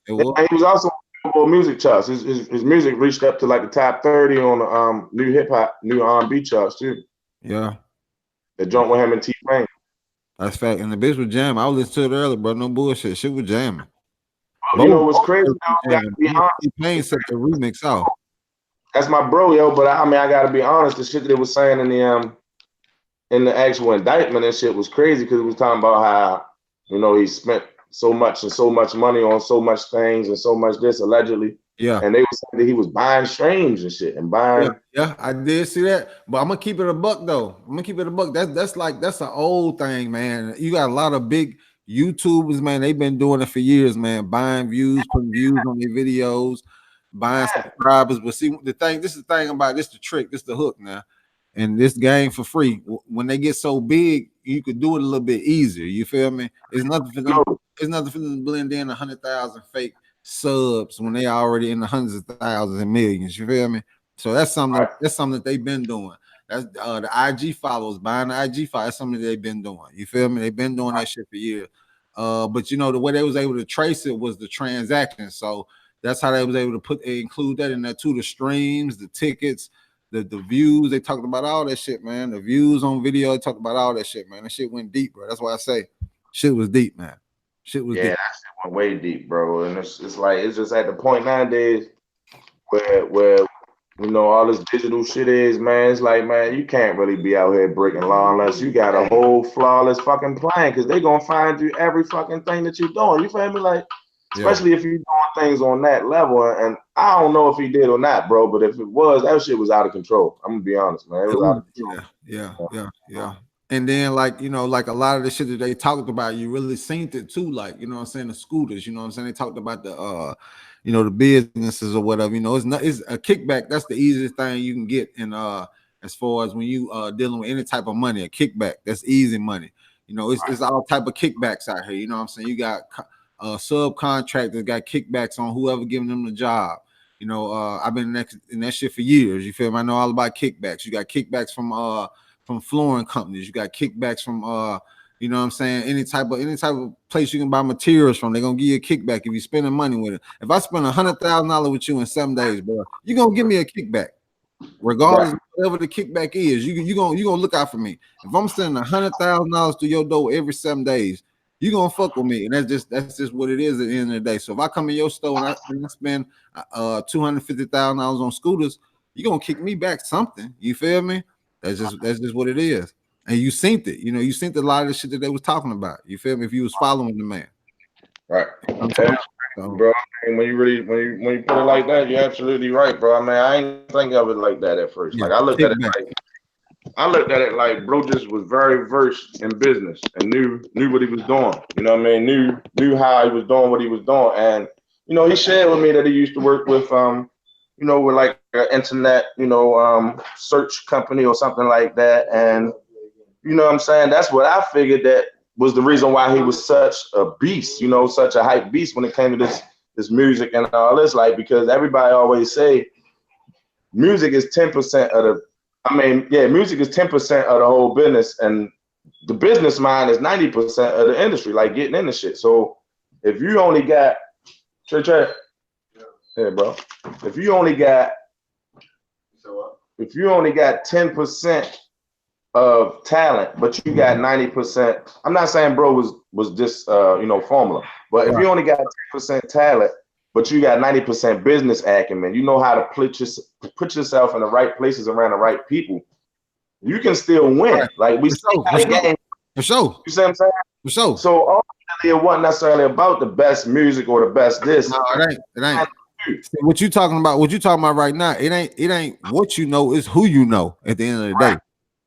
he was also on music charts. His music reached up to like the top 30 on the new hip hop, new R&B charts too. Yeah, the joint with him and T-Pain. That's fact. And the bitch was jamming. I was listening to it earlier, bro. No bullshit. Shit was jamming. You know what's crazy? T-Pain set the remix off. That's my bro, yo. But I gotta be honest. The shit that they was saying in the actual indictment and shit was crazy, because it was talking about how he spent so much money on so much things and so much this allegedly. Yeah. And they were saying that he was buying streams and shit and buying. Yeah, I did see that. But I'm gonna keep it a buck though. That's an old thing, man. You got a lot of big YouTubers, man. They've been doing it for years, man. Buying views, putting views on their videos, buying subscribers. But see, this is the thing about this, the trick, this the hook now. And this game for free. When they get so big, you could do it a little bit easier. You feel me? It's nothing for them. It's nothing for them to blend in 100,000 fake subs when they already in the hundreds of thousands and millions. You feel me? So that's something. That's something that they've been doing. That's the IG followers buying the IG followers. That's something that they've been doing. You feel me? They've been doing that shit for years. But the way they was able to trace it was the transaction. So that's how they was able to include that in there too. The streams, the tickets, the views. They talked about all that shit, man. The views on video. They talked about all that shit, man. That shit went deep, bro. That's why I say shit was deep, man. Shit was deep. That shit went way deep, bro. And it's like it's just at the point nowadays where all this digital shit is, man. It's like, man, you can't really be out here breaking law unless you got a whole flawless fucking plan, because they gonna find you every fucking thing that you're doing. You feel me? Like, especially if you're doing things on that level. And I don't know if he did or not, bro. But if it was, that shit was out of control. I'm gonna be honest, man. It was out of control. Yeah. And then, like a lot of the shit that they talked about, you really seen it too. Like, you know what I'm saying, the scooters, you know what I'm saying? They talked about the the businesses or whatever. It's a kickback. That's the easiest thing you can get in as far as when you dealing with any type of money, a kickback. That's easy money. It's all type of kickbacks out here. You know what I'm saying? You got subcontractors got kickbacks on whoever giving them the job. I've been in that shit for years. You feel me? I know all about kickbacks. You got kickbacks from flooring companies. You got kickbacks from you know what I'm saying, any type of place you can buy materials from. They're gonna give you a kickback if you're spending money with it. If I spend $100,000 with you in 7 days, bro, you're gonna give me a kickback. regardless of whatever the kickback is. You gonna look out for me. If I'm sending $100,000 to your door every 7 days, you gonna fuck with me, and that's just what it is at the end of the day. So if I come in your store and I spend $250,000 on scooters, you gonna kick me back something. You feel me? That's just what it is. And you synced it. You synced a lot of the shit that they was talking about. You feel me? If you was following the man, right? Yeah, bro. I mean, when you put it like that, you're absolutely right, bro. I mean, I ain't think of it like that at first. Like I looked at it like bro just was very versed in business and knew what he was doing. You know what I mean? Knew how he was doing what he was doing. And he shared with me that he used to work with with like an internet, search company or something like that. And you know what I'm saying? That's what I figured that was the reason why he was such a beast, such a hype beast when it came to this music and all this, like, because everybody always say music is 10% of music is 10% of the whole business, and the business mind is 90% of the industry, like getting into shit. So if you only got bro, if you only got 10% of talent, but you got 90%. I'm not saying bro was just formula, but if you only got 10% talent, but you got 90% business acumen, you know how to put yourself in the right places around the right people, you can still win. Right. Like we see how the game. For sure. You see what I'm saying? For sure. So ultimately, it wasn't necessarily about the best music or the best this. No, it ain't. See, what you talking about right now, it ain't what you know, it's who you know at the end of the day.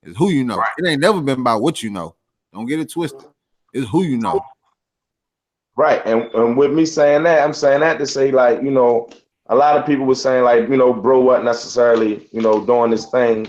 It's who you know. Right. It ain't never been about what you know. Don't get it twisted. It's who you know. Right. And with me saying that, I'm saying that to say, like, a lot of people were saying, like, bro wasn't necessarily, doing this thing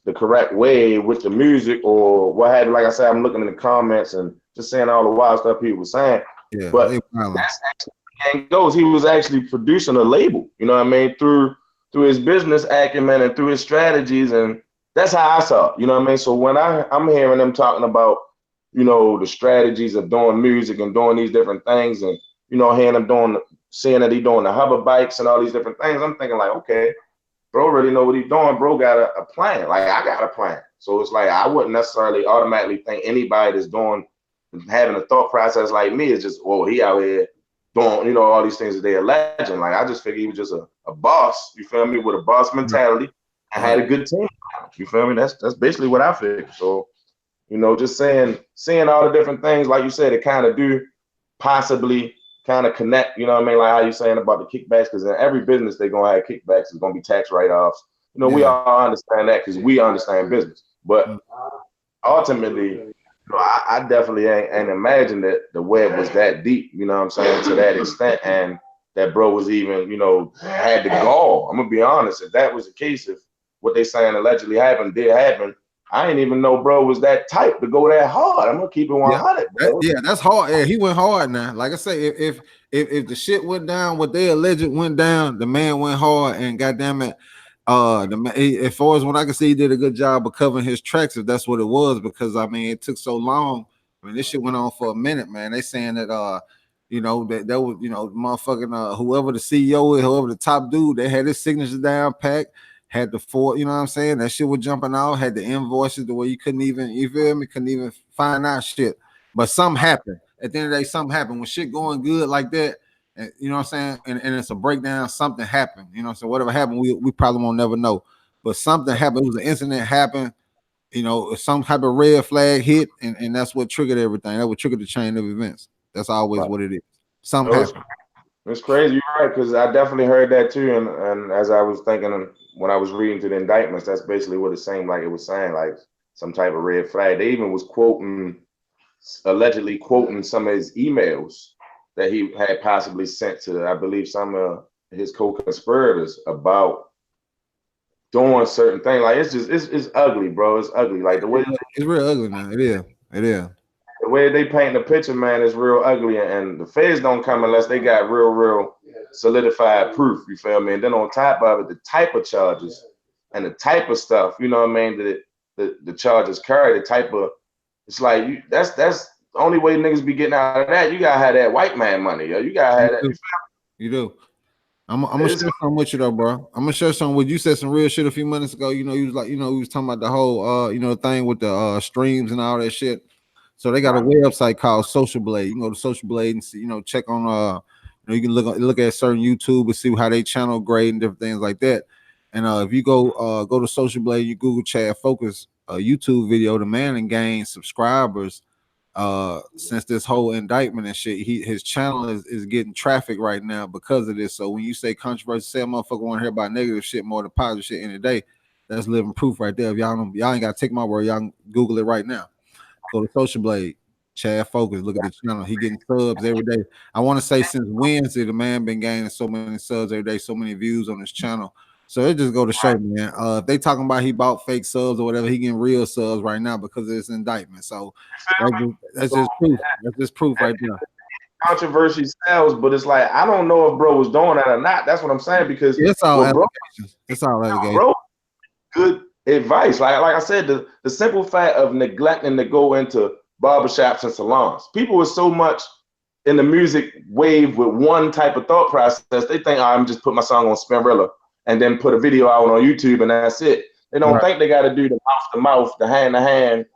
the correct way with the music or what have you. Like I said, I'm looking in the comments and just saying all the wild stuff people were saying. Yeah, but that's actually how it goes. He was actually producing a label, you know what I mean, through his business acumen and through his strategies, and that's how I saw it, you know what I mean? So when I'm hearing them talking about, the strategies of doing music and doing these different things, and, hearing them seeing that he doing the hover bikes and all these different things, I'm thinking like, okay, bro really know what he's doing. Bro got a plan. Like I got a plan. So it's like, I wouldn't necessarily automatically think anybody that's having a thought process like me is just, well, he out here doing, all these things that they alleging. Like I just figured he was just a boss, you feel me, with a boss mentality. I had a good team. You feel me? That's basically what I figured. So, just seeing all the different things, like you said, it kind of do possibly kind of connect, you know what I mean? Like how you saying about the kickbacks, because in every business they're gonna have kickbacks, it's gonna be tax write-offs. We all understand that because we understand business. But ultimately, I definitely ain't imagined that the web was that deep, you know what I'm saying, to that extent, and that bro was even, had the gall. I'm gonna be honest, if that was the case, if what they saying allegedly did happen, I didn't even know bro was that type to go that hard. I'm gonna keep it 100. That's hard. Yeah, he went hard now. Like I say, if the shit went down, what they alleged went down, the man went hard, and goddamn it, as far as what I can see, he did a good job of covering his tracks, if that's what it was, because I mean it took so long. I mean, this shit went on for a minute, man. They saying that that was motherfucking whoever the CEO is, whoever the top dude, they had his signature down packed. Had the you know what I'm saying? That shit was jumping out, had the invoices the way you couldn't even find out shit. But something happened. At the end of the day, something happened. When shit going good like that, you know what I'm saying? And it's a breakdown, something happened. You know what I'm saying? Whatever happened, we probably won't never know. But something happened. It was an incident happened, some type of red flag hit, and that's what triggered everything. That would trigger the chain of events. That's always what it is. Something happened. It's crazy, you're right, because I definitely heard that too. And as I was thinking when I was reading to the indictments, that's basically what it seemed like it was saying, like some type of red flag. They even was allegedly quoting some of his emails that he had possibly sent to, I believe, some of his co-conspirators about doing certain things. Like it's ugly, bro. It's ugly. Like the way it's real ugly now. It is. The way they paint the picture, man, is real ugly, and the feds don't come unless they got real solidified proof. You feel me? And then on top of it, the type of charges and the type of stuff, you know what I mean, that the charges carry, the type of, it's like that's the only way niggas be getting out of that. You gotta have that white man money, yo. You gotta have that. You do. gonna share something with you though, bro. I'm gonna share something with you. You said some real shit a few minutes ago. You know, you was like, we was talking about the whole thing with the streams and all that shit. So they got a website called Social Blade. You can go to Social Blade and see, check on you can look at certain YouTube and see how they channel grade and different things like that. And if you go to Social Blade, you Google Chad Focus YouTube video, the man and gain subscribers since this whole indictment and shit. His channel is getting traffic right now because of this. So when you say controversy, say a motherfucker want to hear about negative shit more than positive shit in the day, that's living proof right there. If y'all ain't gotta take my word, y'all can Google it right now. Go to Social Blade, Chad Focus. Look at the channel. He getting subs every day. I want to say since Wednesday, the man been gaining so many subs every day, so many views on his channel. So it just go to show, man. If they talking about he bought fake subs or whatever, he getting real subs right now because of this indictment. So that's just proof. That's just proof right there. Controversy sells, but it's like I don't know if bro was doing that or not. That's what I'm saying because it's all allegations. It's all allegations. Bro, good advice. Like I said, the simple fact of neglecting to go into barbershops and salons. People are so much in the music wave with one type of thought process. They think, I'm just put my song on Spinrilla and then put a video out on YouTube and that's it. They don't think they got to do the mouth to mouth, the hand to hand,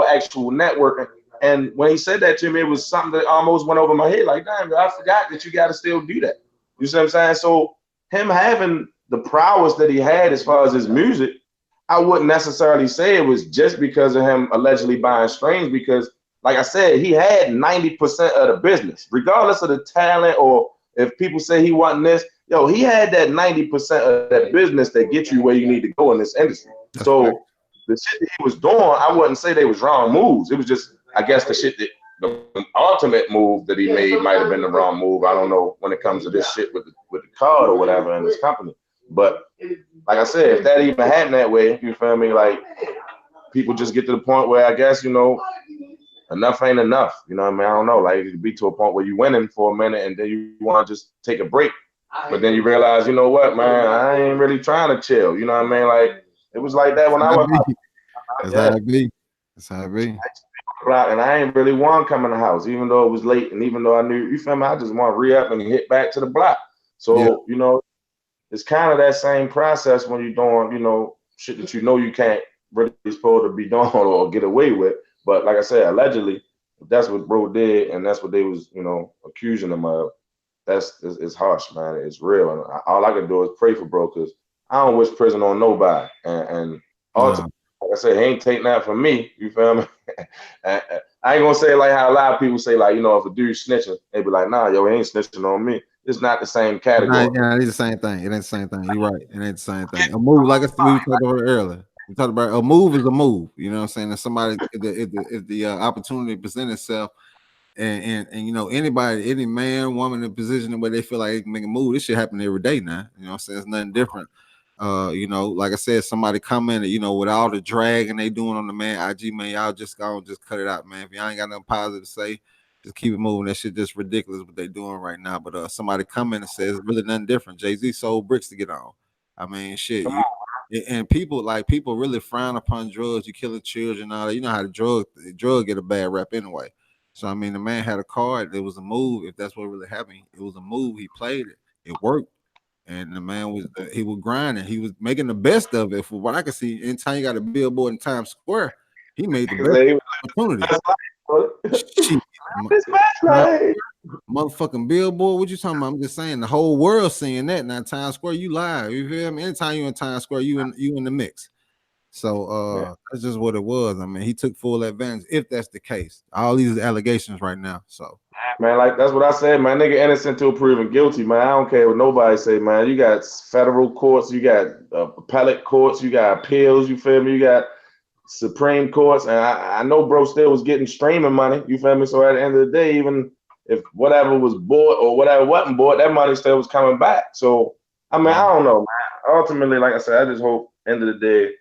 actual networking. And when he said that to me, it was something that almost went over my head. Like, damn, I forgot that you got to still do that. You see what I'm saying? So him having the prowess that he had as far as his music, I wouldn't necessarily say it was just because of him allegedly buying strings, because like I said, he had 90% of the business, regardless of the talent, or if people say he wasn't this, he had that 90% of that business that gets you where you need to go in this industry. So the shit that he was doing, I wouldn't say they was wrong moves. It was just, I guess, the shit that the ultimate move that he made might have been the wrong move. I don't know when it comes to this shit with the card or whatever in this company. But like I said, if that even happened that way, you feel me? Like people just get to the point where I guess, enough ain't enough. You know what I mean? I don't know. Like it could be to a point where you're winning for a minute and then you want to just take a break. But then you realize, you know what, man, I ain't really trying to chill. You know what I mean? Like it was like that when I was That's how it be. That's how it be. And I ain't really want to come in the house, even though it was late, and even though I knew, you feel me, I just want to re-up and hit back to the block. So, it's kind of that same process when you're doing, shit that you can't really supposed to be doing or get away with. But like I said, allegedly, if that's what bro did and that's what they was, accusing him of, it's harsh, man. It's real. And all I can do is pray for bro, because I don't wish prison on nobody. And ultimately, like I said, he ain't taking that from me. You feel me? I ain't gonna say like how a lot of people say, like, if a dude snitching, they be like, nah, he ain't snitching on me. It's not the same category. Yeah, it's the same thing. It ain't the same thing. You're right. It ain't the same thing. A move, like I said, we talked about it earlier. We talked about a move is a move. You know what I'm saying? If somebody, if the opportunity presents itself, and anybody, any man, woman in a position where they feel like they can make a move, this shit happen every day now. You know what I'm saying? It's nothing different. Like I said, somebody commented, with all the dragging they doing on the man IG, man, y'all just cut it out, man. If y'all ain't got nothing positive to say, just keep it moving. That shit just ridiculous what they doing right now. But somebody commented and says really nothing different. Jay-Z sold bricks to get on. I mean, shit. And people really frown upon drugs. You killing children, all that. You know how the drug get a bad rap anyway. So I mean, the man had a card. It was a move. If that's what really happened, it was a move. He played it. It worked. And the man was grinding. He was making the best of it. For what I could see, anytime you got a billboard in Times Square, he made the best opportunity. Shit. Motherfucking billboard. What you talking about? I'm just saying the whole world seeing that. Now Times Square, you live. You feel me? Anytime you in Times Square, you in the mix. So that's just what it was. I mean, he took full advantage, if that's the case. All these allegations right now. So man, like that's what I said, man. Nigga innocent till proven guilty, man. I don't care what nobody say, man. You got federal courts, you got appellate courts, you got appeals, you feel me? You got Supreme Courts, and I know bro still was getting streaming money, you feel me? So at the end of the day, even if whatever was bought or whatever wasn't bought, that money still was coming back. So I mean, I don't know, man. Ultimately, like I said, I just hope end of the day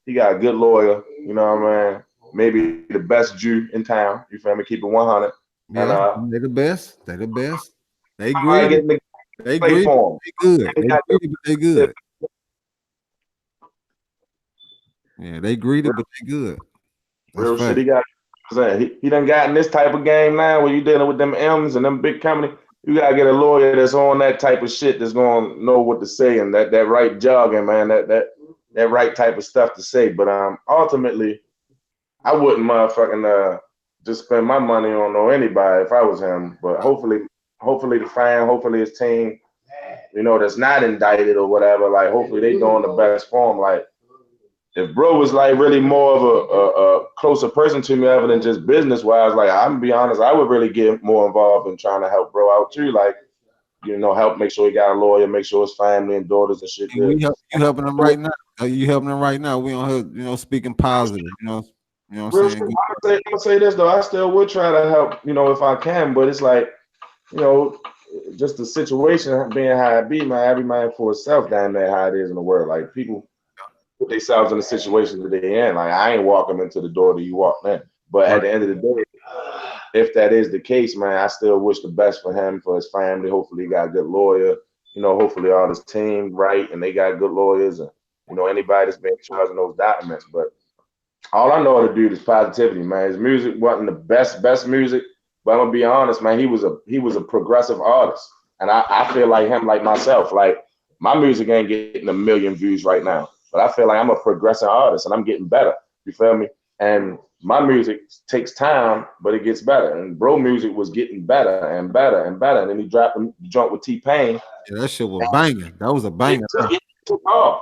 he got a good lawyer, you know what I mean? Maybe the best Jew in town, you feel me? Keep it 100. Yeah, and they're the best. They're the best. They greedy. They greedy. For they good. They greedy, but they good. Yeah, they greedy, but they good. That's real fact. shit. He done got in this type of game now where you dealing with them M's and them big company. You gotta get a lawyer that's on that type of shit that's gonna know what to say and that right jargon, man, that right type of stuff to say. But ultimately, I wouldn't motherfucking just spend my money on no anybody if I was him. But hopefully the fan, hopefully his team, you know, that's not indicted or whatever. Like hopefully they doing the best for him. Like if bro was like really more of a closer person to me other than just business wise, like I'm gonna be honest, I would really get more involved in trying to help bro out too. Like, you know, help make sure he got a lawyer, make sure his family and daughters and shit And good. you helping them right now. You helping them right now. We on here, you know, speaking positive. You know what I'm Real saying. shit, I'm gonna say this though, I still would try to help, you know, if I can, but it's like, you know, just the situation being how it be, man, every man for himself down there how it is in the world. Like people put themselves in the situation that they're in. Like I ain't walking into the door that you walk in. But at Right. the end of the day, if that is the case, man, I still wish the best for him, for his family. Hopefully he got a good lawyer. You know, hopefully all his team right and they got good lawyers and you know anybody that's been charging those documents. But all I know how to do is positivity, man. His music wasn't the best music, but I'm gonna be honest, man. He was a progressive artist, and I feel like him, like myself. Like my music ain't getting a million views right now, but I feel like I'm a progressive artist, and I'm getting better. You feel me? And my music takes time, but it gets better. And bro, music was getting better and better and better. And then he dropped the joint with T-Pain. Yeah, that shit was banging. That was a It banger. took off.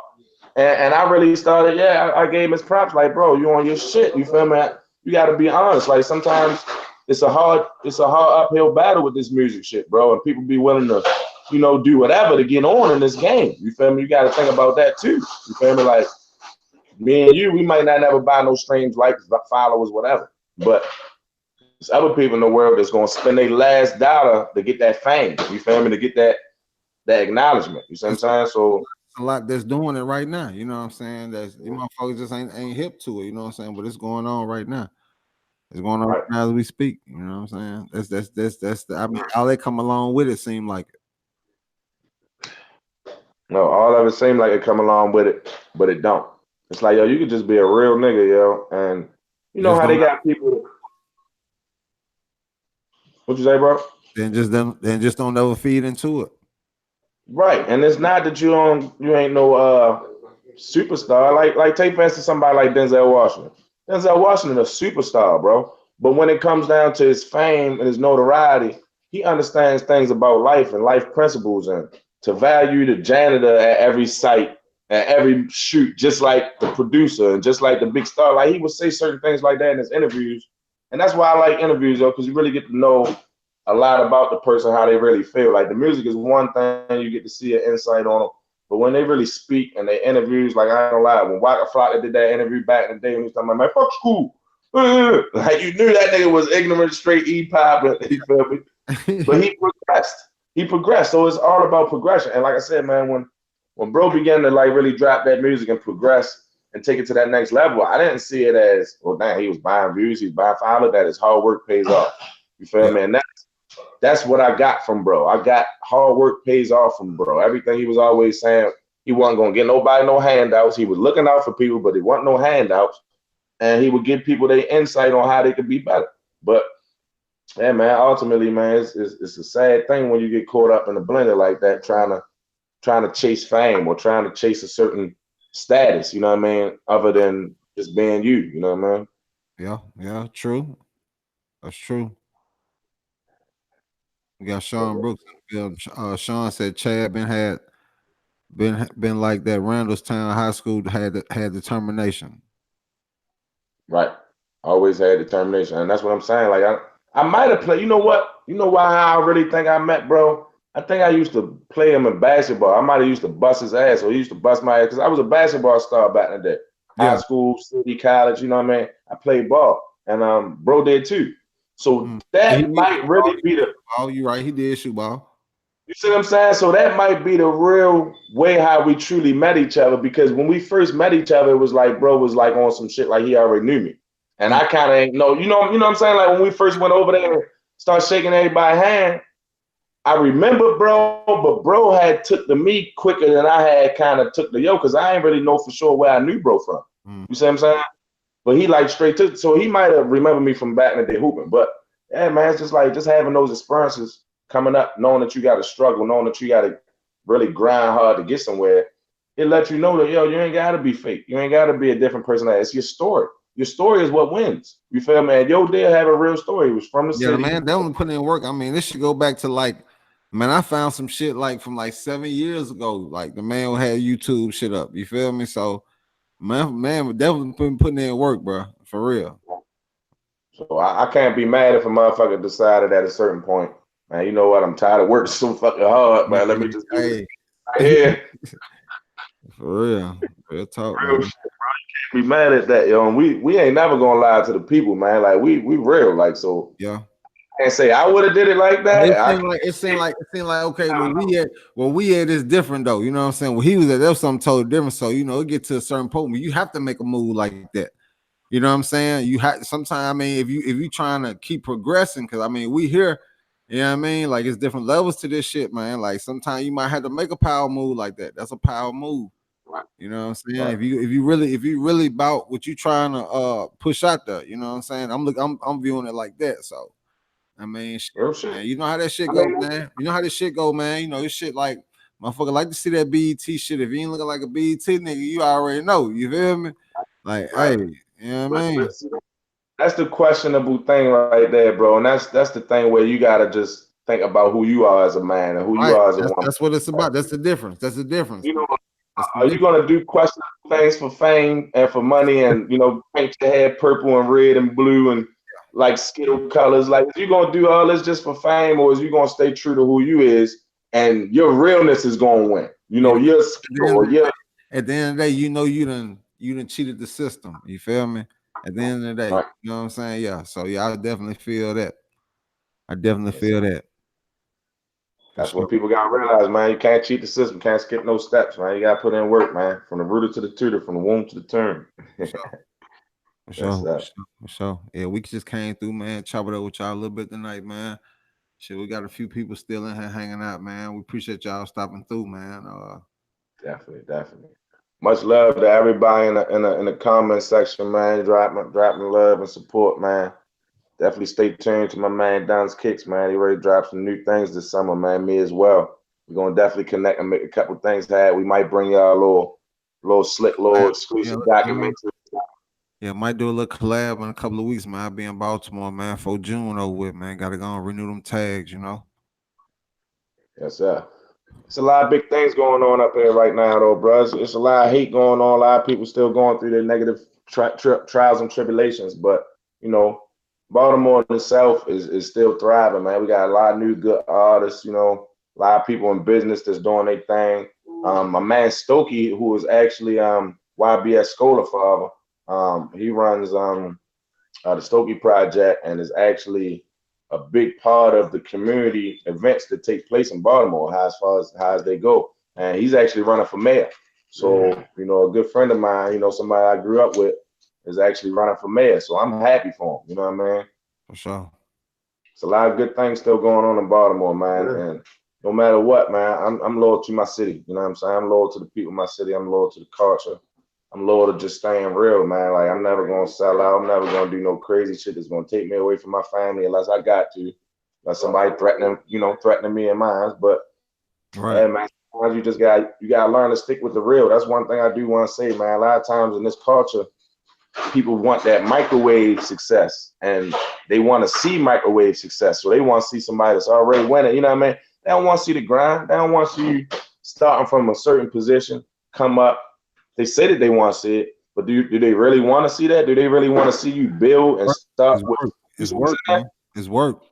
And I really started, yeah, I gave him his props, like, bro, you on your shit. You feel me? You gotta be honest. Like sometimes it's a hard uphill battle with this music shit, bro. And people be willing to, you know, do whatever to get on in this game. You feel me? You gotta think about that too. You feel me? Like me and you, we might not never buy no streams, likes, followers, whatever. But there's other people in the world that's gonna spend their last dollar to get that fame. You feel me? To get that acknowledgement. You see what I'm It's saying? So a lot that's doing it right now. You know what I'm saying? That's you motherfuckers just ain't hip to it. You know what I'm saying? But it's going on right now. It's going on right right. now as we speak. You know what I'm saying? That's the. I mean, all they come along with it seem like it. No, all of it seem like it come along with it, but it don't. It's like, yo, you could just be a real nigga, yo. And you know Just how they don't. got people. What you say, bro? Then just don't ever feed into it. Right. And it's not that you ain't no superstar. Like take for instance somebody like Denzel Washington. Denzel Washington a superstar, bro. But when it comes down to his fame and his notoriety, he understands things about life and life principles and to value the janitor at every site and every shoot, just like the producer and just like the big star. Like he would say certain things like that in his interviews. And that's why I like interviews, though, because you really get to know a lot about the person, how they really feel. Like the music is one thing, you get to see an insight on them. But when they really speak and they interviews, like I ain't gonna lie, when Waka Flocka did that interview back in the day, when he was talking about, man, fuck school. Like you knew that nigga was ignorant, straight E-pop, you feel me? But he progressed. He progressed. So it's all about progression. And like I said, man, when bro began to like really drop that music and progress and take it to that next level, I didn't see it as, well, damn, he was buying views, he's buying followers, that his hard work pays off. You feel Yeah. me? And that's what I got from bro. I got hard work pays off from bro. Everything he was always saying, he wasn't gonna get nobody no handouts. He was looking out for people, but he wasn't no handouts. And he would give people their insight on how they could be better. But yeah, man, ultimately, man, it's a sad thing when you get caught up in the blender like that, trying to chase fame or trying to chase a certain status, you know what I mean, other than just being you, you know what I mean? Yeah, true. That's true. We got Sean Brooks in the building. Sean said Chad been like that. Randallstown High School had determination. Right. Always had determination. And that's what I'm saying. Like I might have played, you know what? You know why I really think I met, bro? I think I used to play him in basketball. I might have used to bust his ass, or he used to bust my ass because I was a basketball star back in the day. High Yeah. school, city, college, you know what I mean? I played ball. And bro did too. So Yeah, he that did might shoot ball. really be the Oh, you right. He did shoot ball. you see what I'm saying? So that might be the real way how we truly met each other because when we first met each other, it was like bro was like on some shit like he already knew me. And Mm. I kind of ain't know, you know what I'm saying? Like when we first went over there, start shaking everybody's hand, I remember bro, but bro had took the me quicker than I had kind of took the yo, because I ain't really know for sure where I knew bro from. You see what I'm saying? But he like straight took, so he might have remembered me from back in the day hooping. But yeah, man, it's just like just having those experiences coming up, knowing that you got to struggle, knowing that you got to really grind hard to get somewhere, it lets you know that, yo, you ain't got to be fake. You ain't got to be a different person. It's your story. Your story is what wins. You feel me? And Yo did have a real story. He was from the Yeah, city. man, definitely putting in work. I mean, this should go back to like, man, I found some shit like from like 7 years ago. Like the man who had YouTube shit up. You feel me? So man, definitely putting in work, bro. For real. So I can't be mad if a motherfucker decided at a certain point, man, you know what? I'm tired of working so fucking hard, man. Let me just do this right here. For real talk, Real man. shit, bro. You can't be mad at that, yo. And we ain't never gonna lie to the people, man. Like we real, like so. Yeah. And say I would have did it like that. It seemed like okay, when we had is different though. You know what I'm saying? When he was at, there was something totally different. So it get to a certain point where you have to make a move like that. You know what I'm saying? You have sometimes. I mean, if you trying to keep progressing, because I mean, we here. You know what I mean? Like it's different levels to this shit, man. Like sometimes you might have to make a power move like that. That's a power move. You know what I'm saying? Right. If you really about what you trying to push out there, you know what I'm saying? I'm viewing it like that. So I mean, shit, Real shit. man, you know how that shit I go, mean, man. You know how this shit go, man. You know this shit like motherfucker like to see that BET shit. If you ain't looking like a BET nigga, you already know. You feel me? Like, right. hey, you know what I mean? That's the questionable thing right there, bro. And that's the thing where you gotta just think about who you are as a man and who you Right. are as a woman. That's what it's about. That's the difference. That's the difference. You know, That's the are you difference. gonna do questionable things for fame and for money and paint your hair purple and red and blue and like Skittle colors? Like, is you gonna do all this just for fame, or is you gonna stay true to who you is and your realness is gonna win? Yeah. Your skill or your At the end of the day, you done cheated the system. You feel me? At the end of the day, right. you know what I'm saying? Yeah. So yeah, I definitely feel that. I definitely Yes, feel that. For that's what sure. people gotta realize, man. You can't cheat the system, can't skip no steps, man. You gotta put in work, man. From the rooter to the tutor, from the womb to the term. For sure. For That's sure. For that. sure. For sure. Yeah, we just came through, man. Chop it up with y'all a little bit tonight, man. Shit, we got a few people still in here hanging out, man. We appreciate y'all stopping through, man. Definitely, definitely. Much love to everybody in the comment section, man. Dropping love and support, man. Definitely stay tuned to my man Don's Kicks, man. He ready to drop some new things this summer, man. Me as well. We're gonna definitely connect and make a couple things happen. We might bring y'all a little slick, little Collab. Yeah, exclusive documents. yeah, might do a little collab in a couple of weeks, man. I'll be in Baltimore, man, for June over with, man. Gotta go and renew them tags, you know. Yes, sir. It's a lot of big things going on up here right now, though, bro. It's a lot of hate going on. A lot of people still going through their negative trials and tribulations. But you know, Baltimore in itself is still thriving, man. We got a lot of new good artists. A lot of people in business that's doing their thing. My man Stokey, who is actually YBS Scholar father, he runs the Stokey Project and is actually a big part of the community events that take place in Baltimore, as far as how they go. And he's actually running for mayor. So, a good friend of mine, somebody I grew up with, is actually running for mayor. So I'm happy for him. You know what I mean? For sure. It's a lot of good things still going on in Baltimore, man. And no matter what, man, I'm loyal to my city. You know what I'm saying? I'm loyal to the people of my city. I'm loyal to the culture. I'm loyal to just staying real, man. Like I'm never gonna sell out. I'm never gonna do no crazy shit that's gonna take me away from my family unless I got to. Unless somebody threatening me and mine. But Right. hey, man, sometimes you gotta learn to stick with the real. That's one thing I do want to say, man. A lot of times in this culture, people want that microwave success and they want to see microwave success. So they want to see somebody that's already winning. You know what I mean? They don't want to see the grind. They don't want to see you starting from a certain position, come up. They say that they want to see it, but do they really want to see that? Do they really want to see you build and start It's with? work. You It's know what work, I'm saying? man. It's work.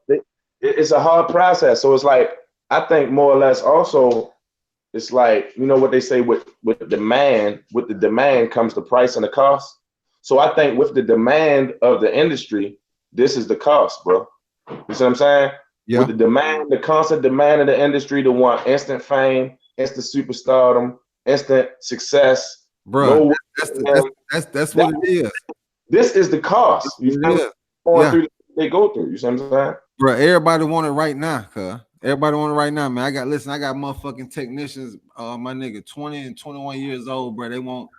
It's a hard process. So it's like I think more or less also it's like what they say with demand. With the demand comes the price and the cost. So I think with the demand of the industry, this is the cost, bro. You see what I'm saying? With Yeah. the demand, the constant demand of the industry to want instant fame, instant superstardom, instant success, Bro, no that's that, what it is. this is the cost. You It feel me? is. Going Yeah. through they go through. You see what I'm saying? Bro, everybody want it right now, cuz. Everybody want it right now, man. I got motherfucking technicians, my nigga, 20 and 21 years old, bro. They want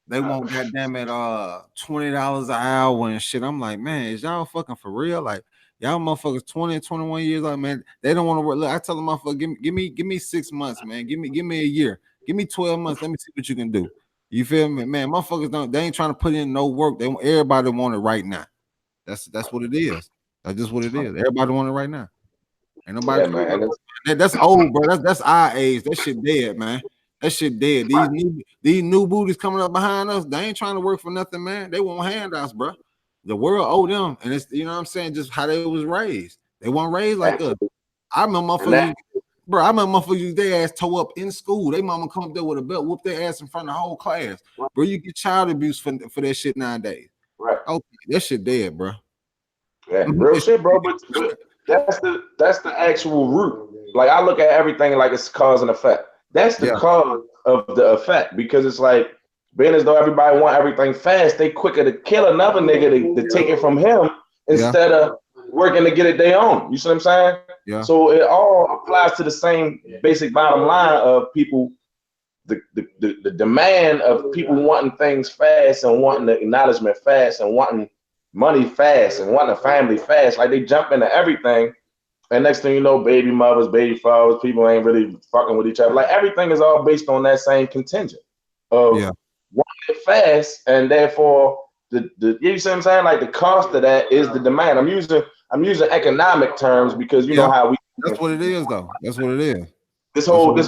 goddamn it $20 an hour and shit. I'm like, man, is y'all fucking for real? Like, Y'all motherfuckers 20 and 21 years old, man. They don't want to work. Look, I tell them motherfucker, give me 6 months, man. Give me a year. Give me 12 months. Let me see what you can do. You feel me? Man, motherfuckers don't they ain't trying to put in no work. They want everybody want it right now. That's what it is. That's just what it is. Everybody want it right now. Ain't nobody man. that's old, bro. That's our age. That shit dead, man. That shit dead. These new booties coming up behind us, they ain't trying to work for nothing, man. They want handouts, bro. The world owe them, and it's you know what I'm saying, just how they was raised. They weren't raised like us. I remember motherfuckers, bro. I remember motherfuckers their ass toe up in school. They mama come up there with a belt, whoop their ass in front of the whole class. Bro, you get child abuse for that shit nowadays. Right. Okay, that shit dead, bro. Yeah, real shit, bro. But that's the actual root. Like I look at everything like it's cause and effect. That's the cause of the effect because it's like being as though everybody want everything fast, they quicker to kill another nigga to take it from him instead of working to get it their own. You see what I'm saying? Yeah. So it all applies to the same basic bottom line of people. The demand of people wanting things fast and wanting the acknowledgement fast and wanting money fast and wanting a family fast, like they jump into everything, and next thing you know, baby mothers, baby fathers, people ain't really fucking with each other. Like everything is all based on that same contingent of wanting it fast, and therefore the you see what I'm saying? Like the cost of that is the demand. I'm using economic terms because you know how we. That's what it is, though. That's what it is. This whole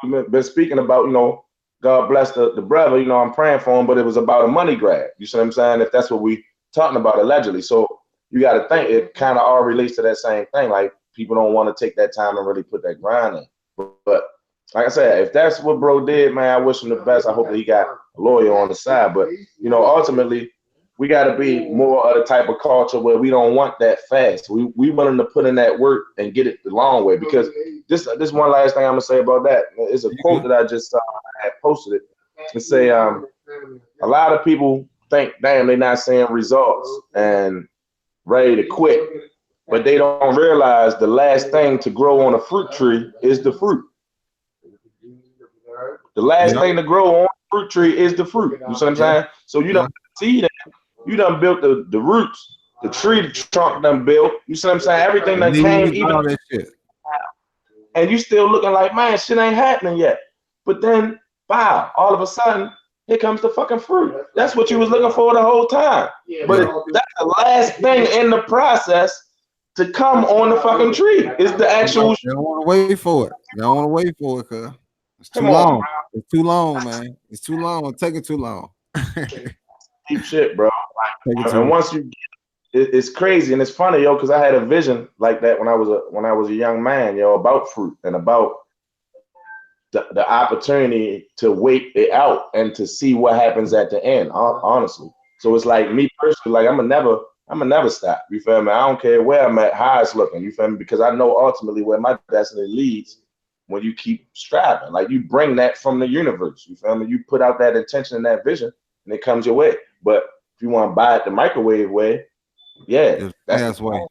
we've been speaking about, you know, God bless the brother, you know, I'm praying for him, but it was about a money grab. You see what I'm saying? If that's what we talking about allegedly. So you got to think it kind of all relates to that same thing. Like people don't want to take that time and really put that grind in. But like I said, if that's what bro did, man, I wish him the best. I hope that he got a lawyer on the side. But, you know, ultimately, we got to be more of the type of culture where we don't want that fast. We want them to put in that work and get it the long way. Because this one last thing I'm gonna say about that is a quote that I just saw. I had posted it. It say a lot of people think, damn, they're not seeing results and ready to quit, but they don't realize the last thing to grow on a fruit tree is the fruit. The last thing to grow on a fruit tree is the fruit. You see what I'm saying? So you don't see that. You done built the roots, the tree, the trunk done built. You see what I'm saying? Everything that came, even all that shit. And you still looking like, man, shit ain't happening yet. But then, wow, all of a sudden, here comes the fucking fruit. That's what you was looking for the whole time. But that's the last thing in the process to come on the fucking tree. Is the actual. You don't want to wait for it. You don't want to wait for it, cuz it's too long. It's too long, man. It's too long. It's taking too long. Deep shit, bro. And once you it's crazy and it's funny, yo, because I had a vision like that when I was a young man, yo, about fruit and about the opportunity to wait it out and to see what happens at the end, honestly. So it's like me personally, like I'm gonna never stop. You feel me? I don't care where I'm at, how it's looking, you feel me? Because I know ultimately where my destiny leads when you keep striving. Like you bring that from the universe, you feel me? You put out that intention and that vision and it comes your way. But if you want to buy it the microwave way, yeah, that's fast way.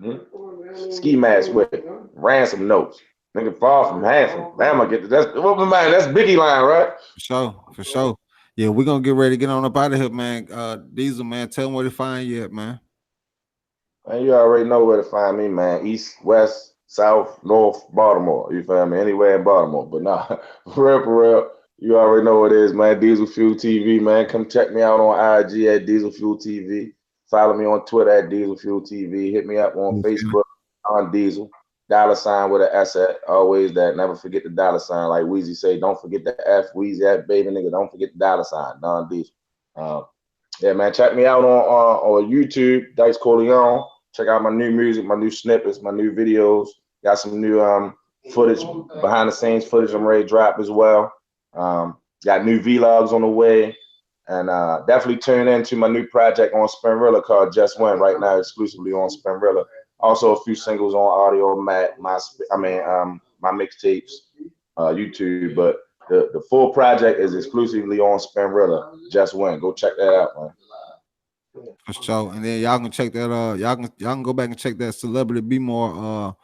Mm-hmm. Ski mask way, ransom notes. Nigga far from handsome. Damn, I get that. That's Biggie line, right? For sure. Yeah, we're gonna get ready to get on up out of here, man. Diesel, man, tell them where to find you at, man. Man, you already know where to find me, man. East, west, south, north, Baltimore. You feel me? Anywhere in Baltimore. But nah, for real, you already know what it is, man. Diesel Fuel TV, man. Come check me out on IG at Diesel Fuel TV. Follow me on Twitter at Diesel Fuel TV. Hit me up on Facebook on Diesel. $ with an S at always that. Never forget the $. Like Weezy say, don't forget the F. Weezy at baby nigga. Don't forget the $. Don Diesel. Yeah, man. Check me out on YouTube, Dice Corleone. Check out my new music, my new snippets, my new videos. Got some new footage, behind the scenes footage I'm ready to drop as well. Got new vlogs on the way. And definitely tune into my new project on Spinrilla called Just Win right now, exclusively on Spinrilla. Also a few singles on Audio Mac, my mixtapes, YouTube. But the full project is exclusively on Spinrilla. Just Win. Go check that out, man. For sure. And then y'all can check that. Y'all can go back and check that Celebrity Be More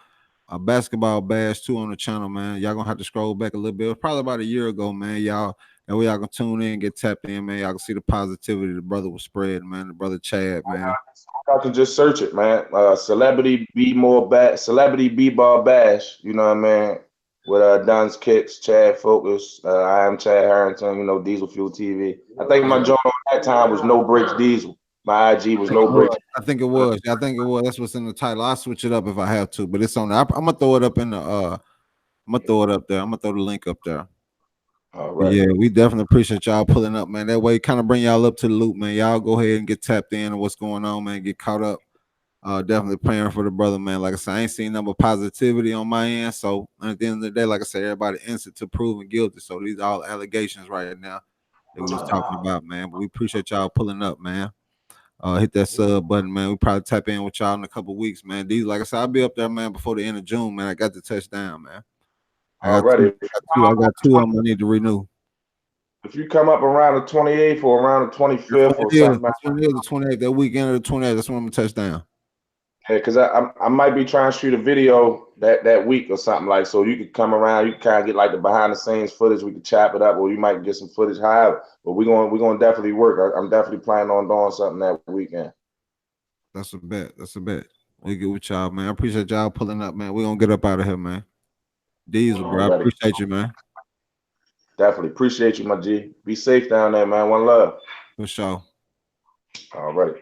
a basketball bash too on the channel, man. Y'all gonna have to scroll back a little bit. It was probably about a year ago, man. Y'all and we all gonna tune in, get tapped in, man. Y'all can see the positivity the brother was spreading, man. The brother Chad, man. I can just search it, man. Celebrity B-ball bash. You know what I mean? With Don's Kicks, Chad Focus, I am Chad Harrington. You know, Diesel Fuel TV. I think my joint on that time was No Breaks Diesel. My IG was No Breaks. I think it was. I think it was. That's what's in the title. I'll switch it up if I have to, but it's on there. I'm gonna throw it up in the. I'm gonna throw it up there. I'm gonna throw the link up there. All But right. yeah, we definitely appreciate y'all pulling up, man. That way, kind of bring y'all up to the loop, man. Y'all go ahead and get tapped in on what's going on, man. Get caught up. Definitely praying for the brother, man. Like I said, I ain't seen number positivity on my end. So at the end of the day, like I said, everybody innocent to proven guilty. So these are all allegations right now that we was talking about, man. But we appreciate y'all pulling up, man. Hit that sub button, man. We probably tap in with y'all in a couple weeks, man. These, like I said, I'll be up there, man, before the end of June, man. I got the touchdown, man. Already. I got two of them I need to renew. If you come up around the 28th or around the 25th or something, that's when it is, the 28th, that weekend of the 28th, that's when I'm gonna touch down. yeah, because I might be trying to shoot a video that week or something like, so you could come around, you can kind of get like the behind the scenes footage, we could chop it up, or you might get some footage higher. But we're gonna definitely work. I'm definitely planning on doing something that weekend. That's a bet. That's a bet. We get with y'all, man. I appreciate y'all pulling up, man. We're gonna get up out of here, man. Diesel, bro. I appreciate you, man. Definitely appreciate you, my G. Be safe down there, man. One love. For sure. All right.